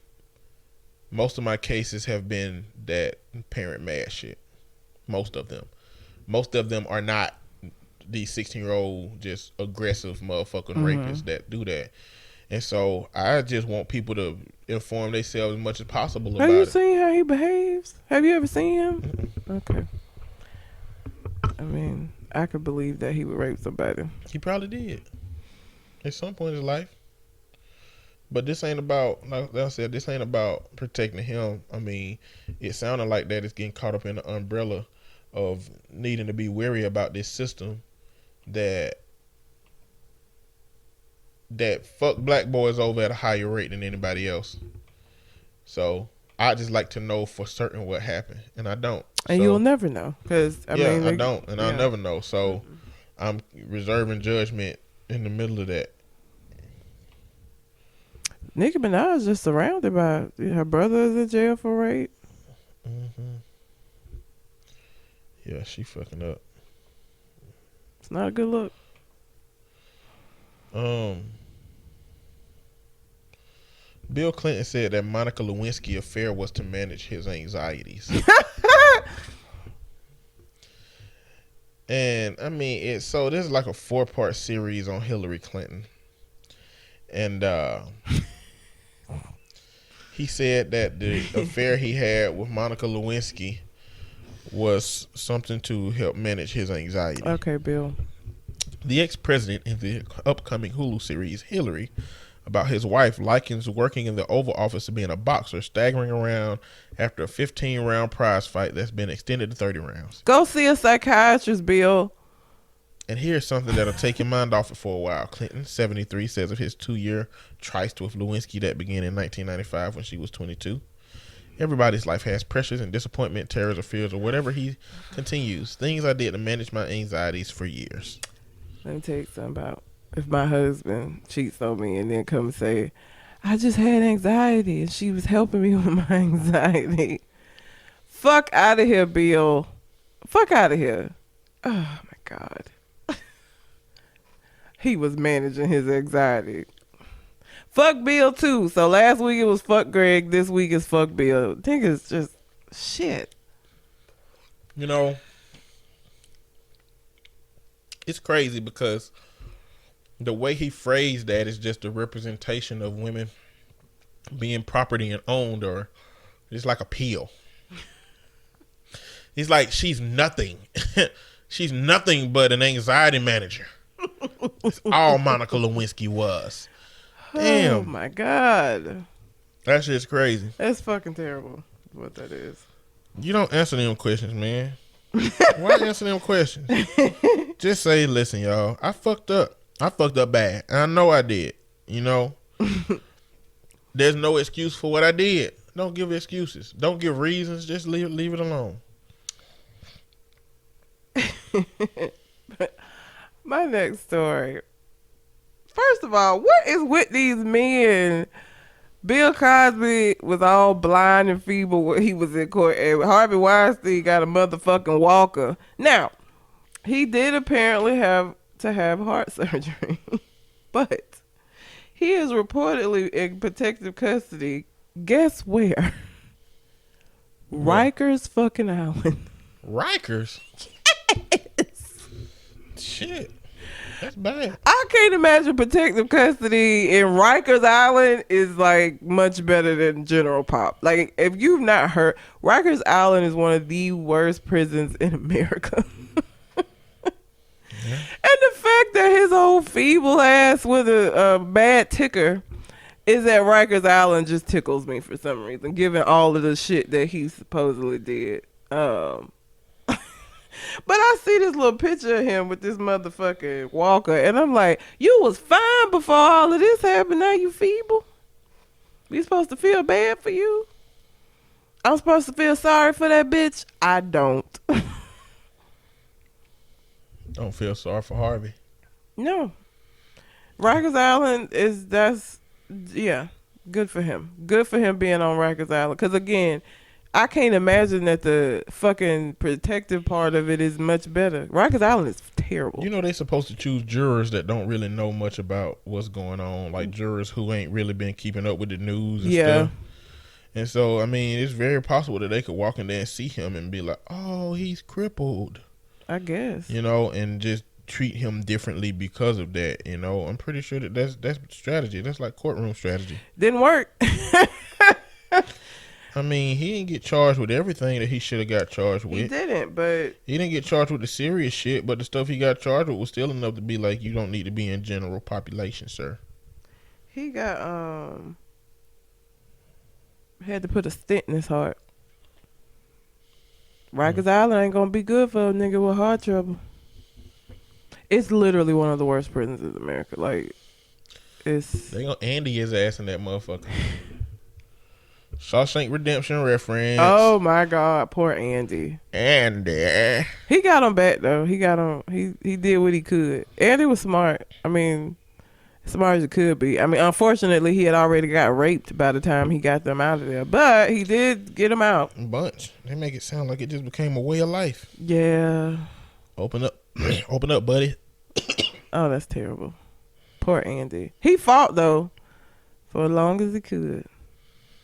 most of my cases have been that parent mad shit. Most of them are not these 16-year-old just aggressive motherfucking rapists that do that. And so I just want people to inform themselves as much as possible about it. Have you seen how he behaves? Have you ever seen him? Okay. I mean, I could believe that he would rape somebody. He probably did at some point in his life. But this ain't about, like I said, this ain't about protecting him. I mean, it sounded like that it's getting caught up in the umbrella of needing to be wary about this system that fuck black boys over at a higher rate than anybody else. So I just like to know for certain what happened, and I don't. And you'll never know, because I don't, and I'll never know. So I'm reserving judgment in the middle of that. Nicki Minaj is surrounded by her brother is in jail for rape. Mm-hmm. Yeah, she fucking up. It's not a good look. Bill Clinton said that Monica Lewinsky affair was to manage his anxieties. And I mean, so this is like a 4-part series on Hillary Clinton. And he said that the affair he had with Monica Lewinsky was something to help manage his anxiety. Okay, Bill. The ex-president in the upcoming Hulu series Hillary, about his wife, likens working in the Oval Office to being a boxer staggering around after a 15-round prize fight that's been extended to 30 rounds. Go see a psychiatrist, Bill. And here's something that'll take your mind off it for a while. Clinton, 73, says of his 2-year tryst with Lewinsky that began in 1995 when she was 22. Everybody's life has pressures and disappointment, terrors or fears or whatever. He continues. Things I did to manage my anxieties for years. Let me tell you something about if my husband cheats on me and then come and say, I just had anxiety and she was helping me with my anxiety. Fuck out of here, Bill. Fuck out of here. Oh, my God. He was managing his anxiety. Fuck Bill, too. So last week it was fuck Greg. This week is fuck Bill. I think it's just shit. You know, it's crazy because the way he phrased that is just a representation of women being property and owned, or it's like a pill. He's like, she's nothing. She's nothing but an anxiety manager. That's all Monica Lewinsky was. Damn. Oh, my God. That shit's crazy. That's fucking terrible, what that is. You don't answer them questions, man. Why answer them questions? Just say, listen, y'all, I fucked up. I fucked up bad. And I know I did. You know? There's no excuse for what I did. Don't give excuses. Don't give reasons. Just leave it alone. My next story. First of all, what is with these men Bill Cosby was all blind and feeble when he was in court, and Harvey Weinstein got a motherfucking walker. Now, he did apparently have to have heart surgery, but he is reportedly in protective custody. Guess where? Rikers fucking Island. Rikers? Yes. Shit. That's bad. I can't imagine protective custody in Rikers Island is like much better than General Pop. Like, if you've not heard, Rikers Island is one of the worst prisons in America. Yeah. And the fact that his old feeble ass with a bad ticker is at Rikers Island just tickles me for some reason, given all of the shit that he supposedly did. But I see this little picture of him with this motherfucking walker, and I'm like, you was fine before all of this happened. Now you feeble? We supposed to feel bad for you? I'm supposed to feel sorry for that bitch? I don't. Don't feel sorry for Harvey. No. Rikers Island good for him. Good for him being on Rikers Island. Because again, I can't imagine that the fucking protective part of it is much better. Rikers Island is terrible. You know they're supposed to choose jurors that don't really know much about what's going on, like jurors who ain't really been keeping up with the news and stuff. And so, I mean, it's very possible that they could walk in there and see him and be like, oh, he's crippled. I guess. You know, and just treat him differently because of that, you know. I'm pretty sure that's strategy. That's like courtroom strategy. Didn't work. I mean, he didn't get charged with everything that he should have got charged with. He didn't, but... He didn't get charged with the serious shit, but the stuff he got charged with was still enough to be like, you don't need to be in general population, sir. He got, had to put a stent in his heart. Rikers Island ain't gonna be good for a nigga with heart trouble. It's literally one of the worst prisons in America. Like, it's... They gonna Andy his ass in that motherfucker. Shawshank Redemption reference. Oh my God, poor Andy. Andy. He got him back though. He got him. He did what he could. Andy was smart. I mean, smart as it could be. I mean, unfortunately, he had already got raped by the time he got them out of there. But he did get them out. Bunch. They make it sound like it just became a way of life. Yeah. Open up. Open up, buddy. Oh, that's terrible. Poor Andy. He fought though for as long as he could.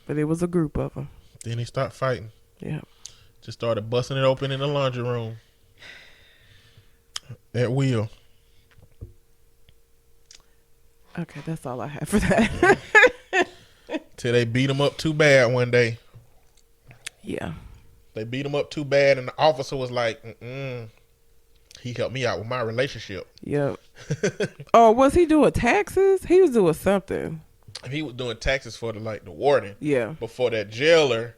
But it was a group of them. Then he stopped fighting. Yeah. Just started busting it open in the laundry room. At will. Okay, that's all I have for that. Till they beat him up too bad one day. Yeah. They beat him up too bad, and the officer was like, he helped me out with my relationship. Yep. Oh, was he doing taxes? He was doing something. He was doing taxes for the warden. Yeah. Before that jailer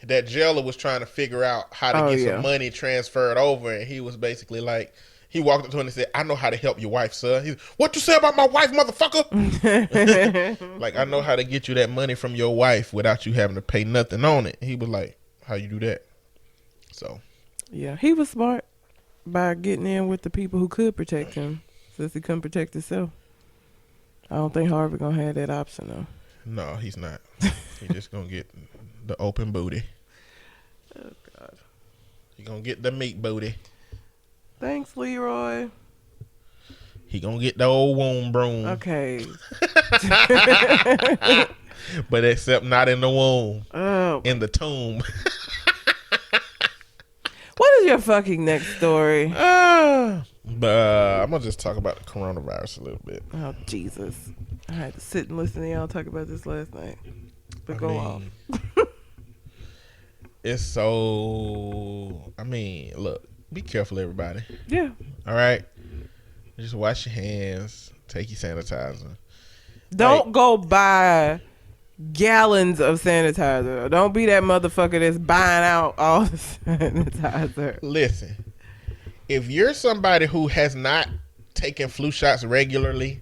was trying to figure out how to get some money transferred over, and he was basically like, he walked up to him and said, I know how to help your wife, sir. He's, what you say about my wife, motherfucker? Like, I know how to get you that money from your wife without you having to pay nothing on it. He was like, how you do that? So. Yeah, he was smart by getting in with the people who could protect him since he couldn't protect himself. I don't think Harvey gonna have that option though. No, he's not. He's just gonna get the open booty. Oh God. He gonna get the meat booty. Thanks, Leroy. He gonna get the old womb broom. Okay. But except not in the womb. Oh. In the tomb. What is your fucking next story? But I'm gonna just talk about the coronavirus a little bit. Oh Jesus! I had to sit and listen to y'all talk about this last night. But go off. It's so. I mean, look. Be careful, everybody. Yeah. All right. Just wash your hands. Take your sanitizer. Don't go buy gallons of sanitizer. Don't be that motherfucker that's buying out all the sanitizer. Listen. If you're somebody who has not taken flu shots regularly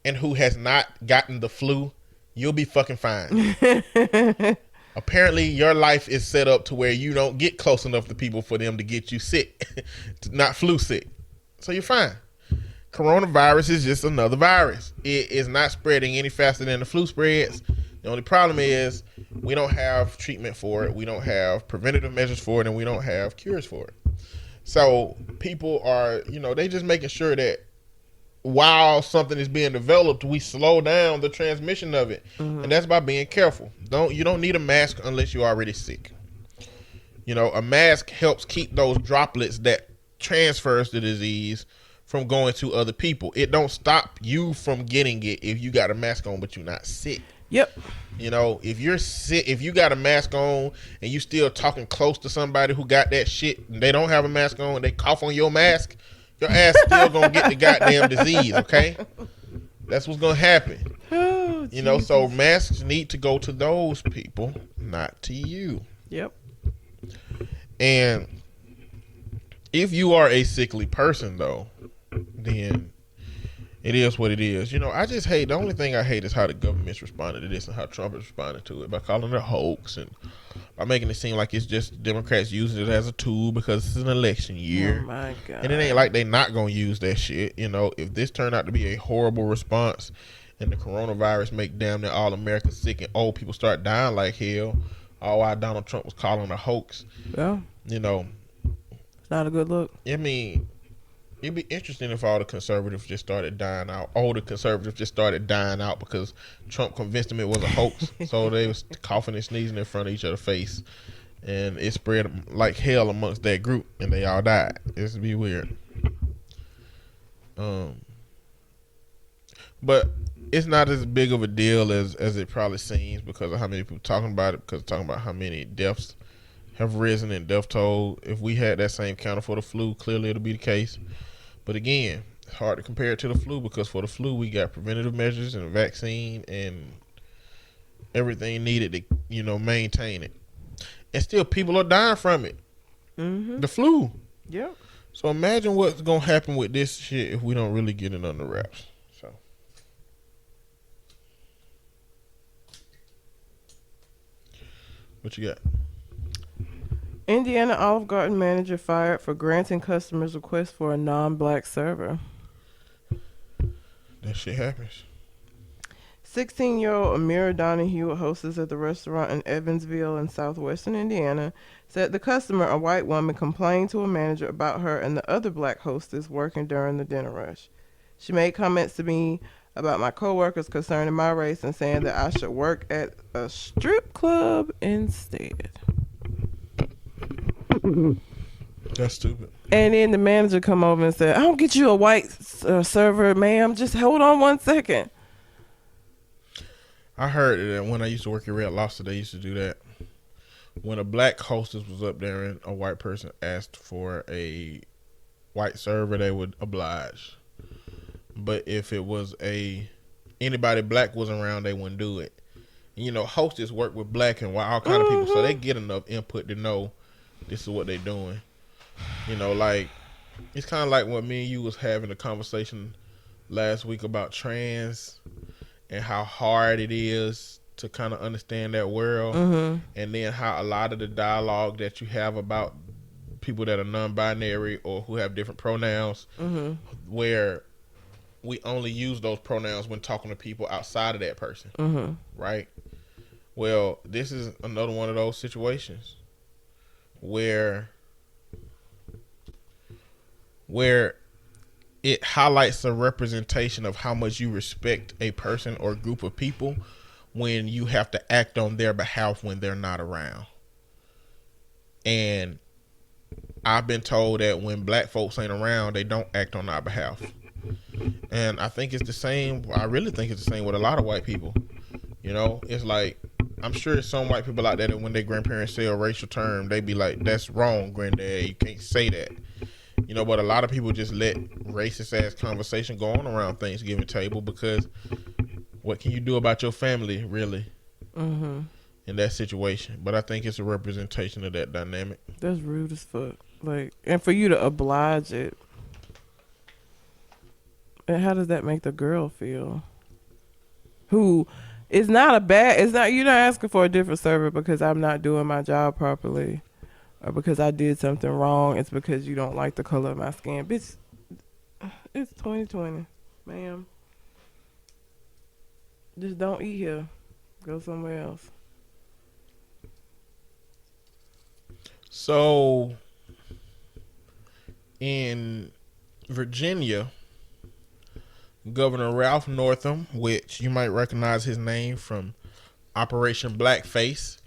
and who has not gotten the flu, you'll be fucking fine. Apparently, your life is set up to where you don't get close enough to people for them to get you sick, not flu sick. So you're fine. Coronavirus is just another virus. It is not spreading any faster than the flu spreads. The only problem is we don't have treatment for it. We don't have preventative measures for it, and we don't have cures for it. So people are, they just making sure that while something is being developed, we slow down the transmission of it. And that's by being careful. You don't need a mask unless you're already sick. A mask helps keep those droplets that transfers the disease from going to other people. It don't stop you from getting it if you got a mask on but you're not sick. Yep. If you're sick, if you got a mask on and you still talking close to somebody who got that shit and they don't have a mask on and they cough on your mask, your ass still gonna get the goddamn disease, okay? That's what's gonna happen. Oh, so masks need to go to those people, not to you. Yep. And if you are a sickly person, though, then it is what it is. I just hate, the only thing I hate is how the government's responded to this and how Trump is responding to it by calling it a hoax and by making it seem like it's just Democrats using it as a tool because it's an election year. Oh, my God. And it ain't like they not going to use that shit. If this turned out to be a horrible response and the coronavirus make damn near all America sick and old people start dying like hell, all while Donald Trump was calling it a hoax. Yeah. It's not a good look. I mean, it'd be interesting if all the conservatives just started dying out. Older conservatives just started dying out because Trump convinced them it was a hoax. So they was coughing and sneezing in front of each other's face. And it spread like hell amongst that group. And they all died. This would be weird. But it's not as big of a deal as it probably seems because of how many people talking about it. Because talking about how many deaths have risen in death toll. If we had that same counter for the flu, clearly it'll be the case. But again, it's hard to compare it to the flu because for the flu we got preventative measures and a vaccine and everything needed to maintain it. And still people are dying from it. The flu. Yep. So imagine what's gonna happen with this shit if we don't really get it under wraps. So what you got? Indiana Olive Garden manager fired for granting customers' request for a non-black server. That shit happens. 16-year-old Amira Donahue, a hostess at the restaurant in Evansville in southwestern Indiana, said the customer, a white woman, complained to a manager about her and the other black hostess working during the dinner rush. She made comments to me about my coworkers concerning my race and saying that I should work at a strip club instead. That's stupid. And then the manager come over and said, "I'll get you a white server, ma'am. Just hold on 1 second." I heard that when I used to work at Red Lobster, they used to do that. When a black hostess was up there and a white person asked for a white server, they would oblige. But if it was anybody black was around, they wouldn't do it. And, hostess work with black and white, all kind of people, so they get enough input to know this is what they're doing. It's kind of like when me and you was having a conversation last week about trans and how hard it is to kind of understand that world. And then how a lot of the dialogue that you have about people that are non-binary or who have different pronouns, where we only use those pronouns when talking to people outside of that person. Right? Well, this is another one of those situations where it highlights the representation of how much you respect a person or group of people when you have to act on their behalf when they're not around. And I've been told that when black folks ain't around, they don't act on our behalf. And I think it's the same. I really think it's the same with a lot of white people. It's like, I'm sure there's some white people out there that when their grandparents say a racial term, they be like, "That's wrong, granddad. You can't say that." But a lot of people just let racist ass conversation go on around Thanksgiving table because what can you do about your family, really, in that situation? But I think it's a representation of that dynamic. That's rude as fuck. And for you to oblige it. And how does that make the girl feel? Who is not you're not asking for a different server because I'm not doing my job properly or because I did something wrong. It's because you don't like the color of my skin. Bitch, it's 2020, ma'am. Just don't eat here. Go somewhere else. So, in Virginia, Governor Ralph Northam, which you might recognize his name from Operation Blackface,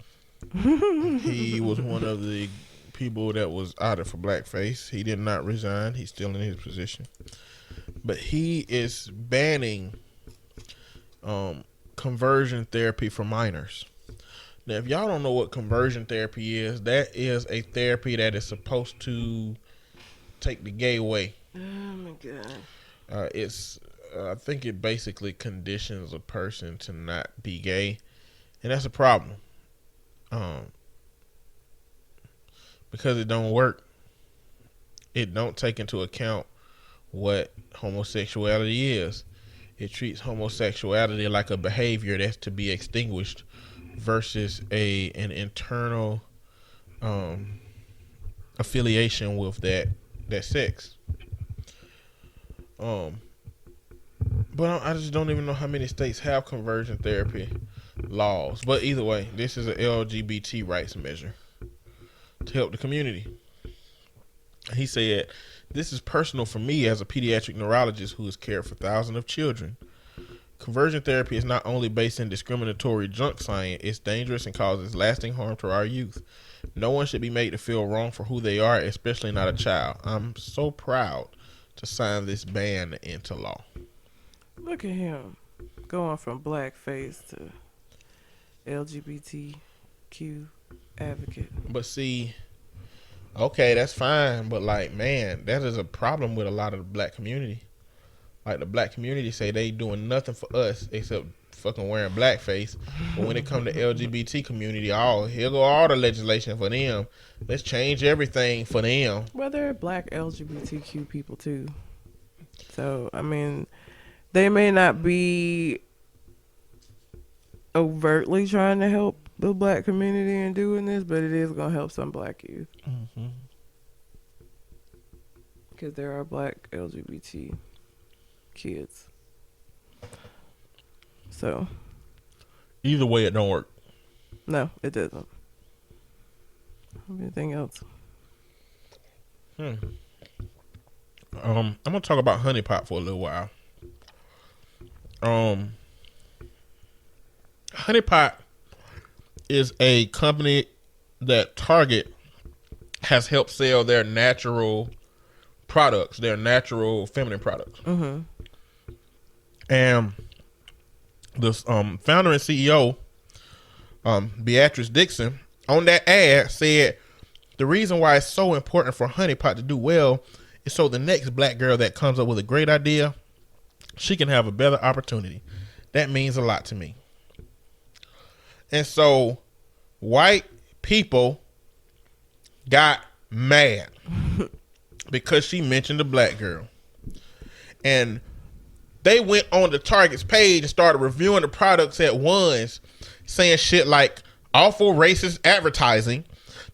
he was one of the people that was outed for blackface. He did not resign. He's still in his position. But he is banning conversion therapy for minors. Now, if y'all don't know what conversion therapy is, that is a therapy that is supposed to take the gay away. Oh my god. I think it basically conditions a person to not be gay, and that's a problem. Because it don't work. It don't take into account what homosexuality is. It treats homosexuality like a behavior that's to be extinguished versus an internal affiliation with that sex. But I just don't even know how many states have conversion therapy laws. But either way, this is an LGBT rights measure to help the community. He said, "This is personal for me as a pediatric neurologist who has cared for thousands of children. Conversion therapy is not only based in discriminatory junk science, it's dangerous and causes lasting harm to our youth. No one should be made to feel wrong for who they are, especially not a child. I'm so proud to sign this ban into law." Look at him going from blackface to LGBTQ advocate. But see, okay, that's fine, but like, man, that is a problem with a lot of the black community. Like, the black community say they doing nothing for us except fucking wearing blackface. But when it come to LGBT community, here go all the legislation for them. Let's change everything for them. Well, they're black LGBTQ people too. So, I mean, they may not be overtly trying to help the black community in doing this, but it is going to help some black youth. Because there are black LGBT kids. So, Either way, it don't work. no, it doesn't. Anything else? I'm gonna talk about Honey Pot for a little while. Honey Pot is a company that Target has helped sell their natural products, their natural feminine products. And the founder and CEO, Beatrice Dixon, on that ad said the reason why it's so important for Honey Pot to do well is so the next black girl that comes up with a great idea, she can have a better opportunity. That means a lot to me. And so white people got mad because she mentioned a black girl. And they went on the Target's page and started reviewing the products at once, saying shit like awful racist advertising,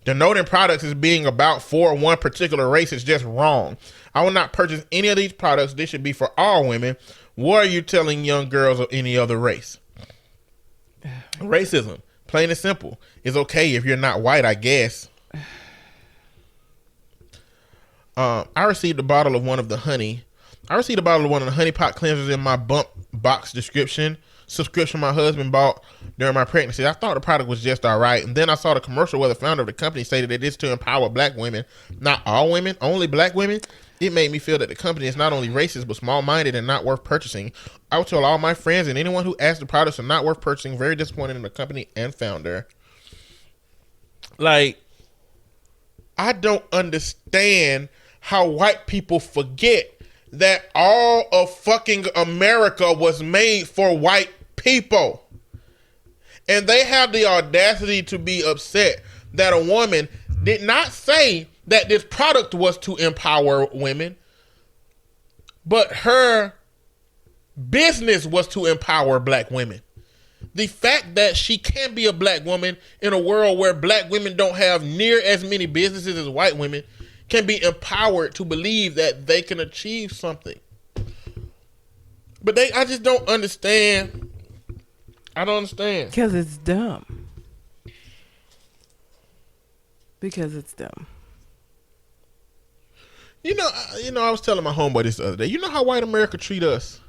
denoting products as being about for one particular race is just wrong. I will not purchase any of these products. This should be for all women. What are you telling young girls of any other race? Racism, plain and simple, is okay if you're not white, I guess. I received a bottle of one of the Honey Pot cleansers in my bump box subscription my husband bought during my pregnancy. I thought the product was just all right. And then I saw the commercial where the founder of the company stated that it's to empower black women, not all women, only black women. It made me feel that the company is not only racist, but small-minded and not worth purchasing. I would tell all my friends and anyone who asked the products are not worth purchasing. Very disappointed in the company and founder. Like, I don't understand how white people forget that all of fucking America was made for white people. And they have the audacity to be upset that a woman did not say that this product was to empower women, but her business was to empower black women. The fact that she can be a black woman in a world where black women don't have near as many businesses as white women can be empowered to believe that they can achieve something. But I just don't understand. I don't understand. Because it's dumb. Because it's dumb. You know, I was telling my homeboy this the other day. You know how white America treat us?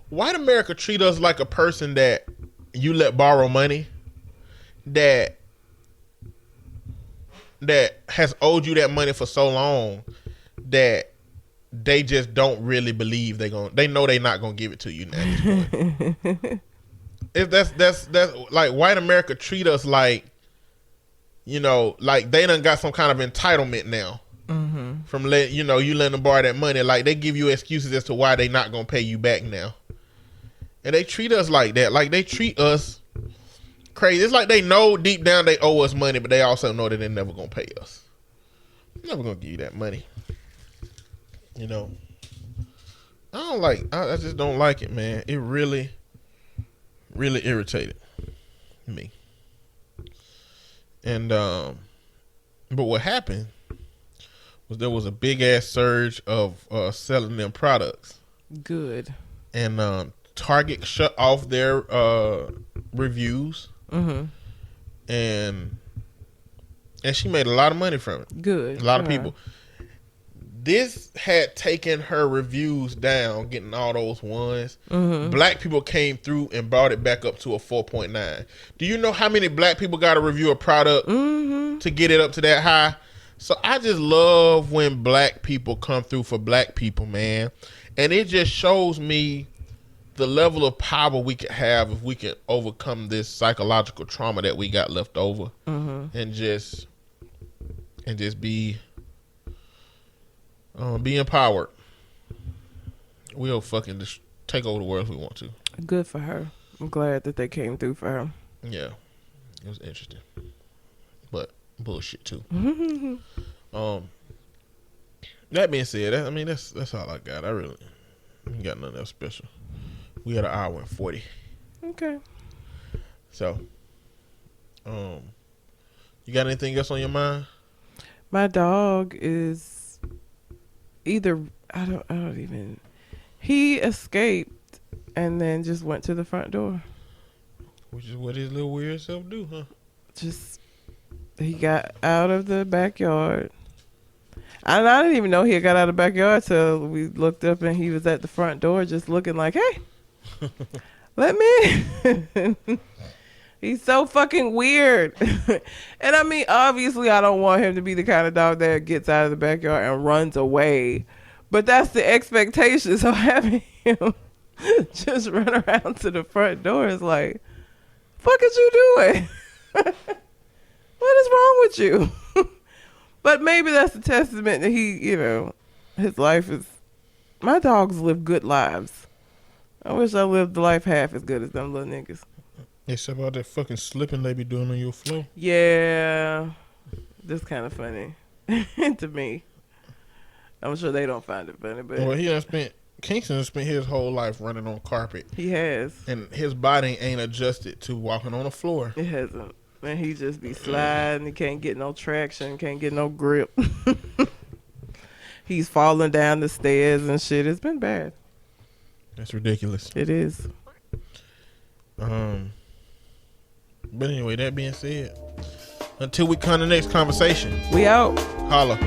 White America treat us like a person that you let borrow money that has owed you that money for so long that they just don't really believe they know they're not gonna give it to you now. At this point. That's like white America treat us like, like they done got some kind of entitlement now. Mm-hmm. From you letting them borrow that money. Like they give you excuses as to why they not gonna pay you back now. And they treat us like that. Like they treat us crazy. It's like they know deep down they owe us money, but they also know that they're never gonna pay us. I'm never gonna give you that money. I just don't like it, man. It really, really irritated me. And but what happened was there was a big ass surge of selling them products. Good. And Target shut off their reviews. Mm-hmm. And she made a lot of money from it. Good. A lot of people. This had taken her reviews down, getting all those ones. Mm-hmm. Black people came through and brought it back up to a 4.9. Do you know how many black people got to review a product to get it up to that high? So I just love when black people come through for black people, man. And it just shows me the level of power we could have if we can overcome this psychological trauma that we got left over, and just be empowered. We'll fucking just take over the world if we want to. Good for her. I'm glad that they came through for her. Yeah, it was interesting, but bullshit too. That being said, that's all I got. I really ain't got nothing else special. We had an hour and 40. Okay. So, you got anything else on your mind? My dog is either he escaped and then just went to the front door. Which is what his little weird self do, huh? He got out of the backyard. And I didn't even know he had got out of the backyard till we looked up and he was at the front door just looking like, hey, let me in. He's so fucking weird. And I mean, obviously I don't want him to be the kind of dog that gets out of the backyard and runs away. But that's the expectation. So having him just run around to the front door is like, fuck is you doing? What is wrong with you? But maybe that's a testament that he, his life is... My dogs live good lives. I wish I lived the life half as good as them little niggas. Except all that fucking slipping they be doing on your floor. Yeah. That's kind of funny. To me. I'm sure they don't find it funny, but... Well, Kingston has spent his whole life running on carpet. He has. And his body ain't adjusted to walking on the floor. It hasn't. And he just be sliding. He can't get no traction. Can't get no grip. He's falling down the stairs and shit. It's been bad. That's ridiculous. It is. But anyway, that being said, until we come to the next conversation, We out. holla.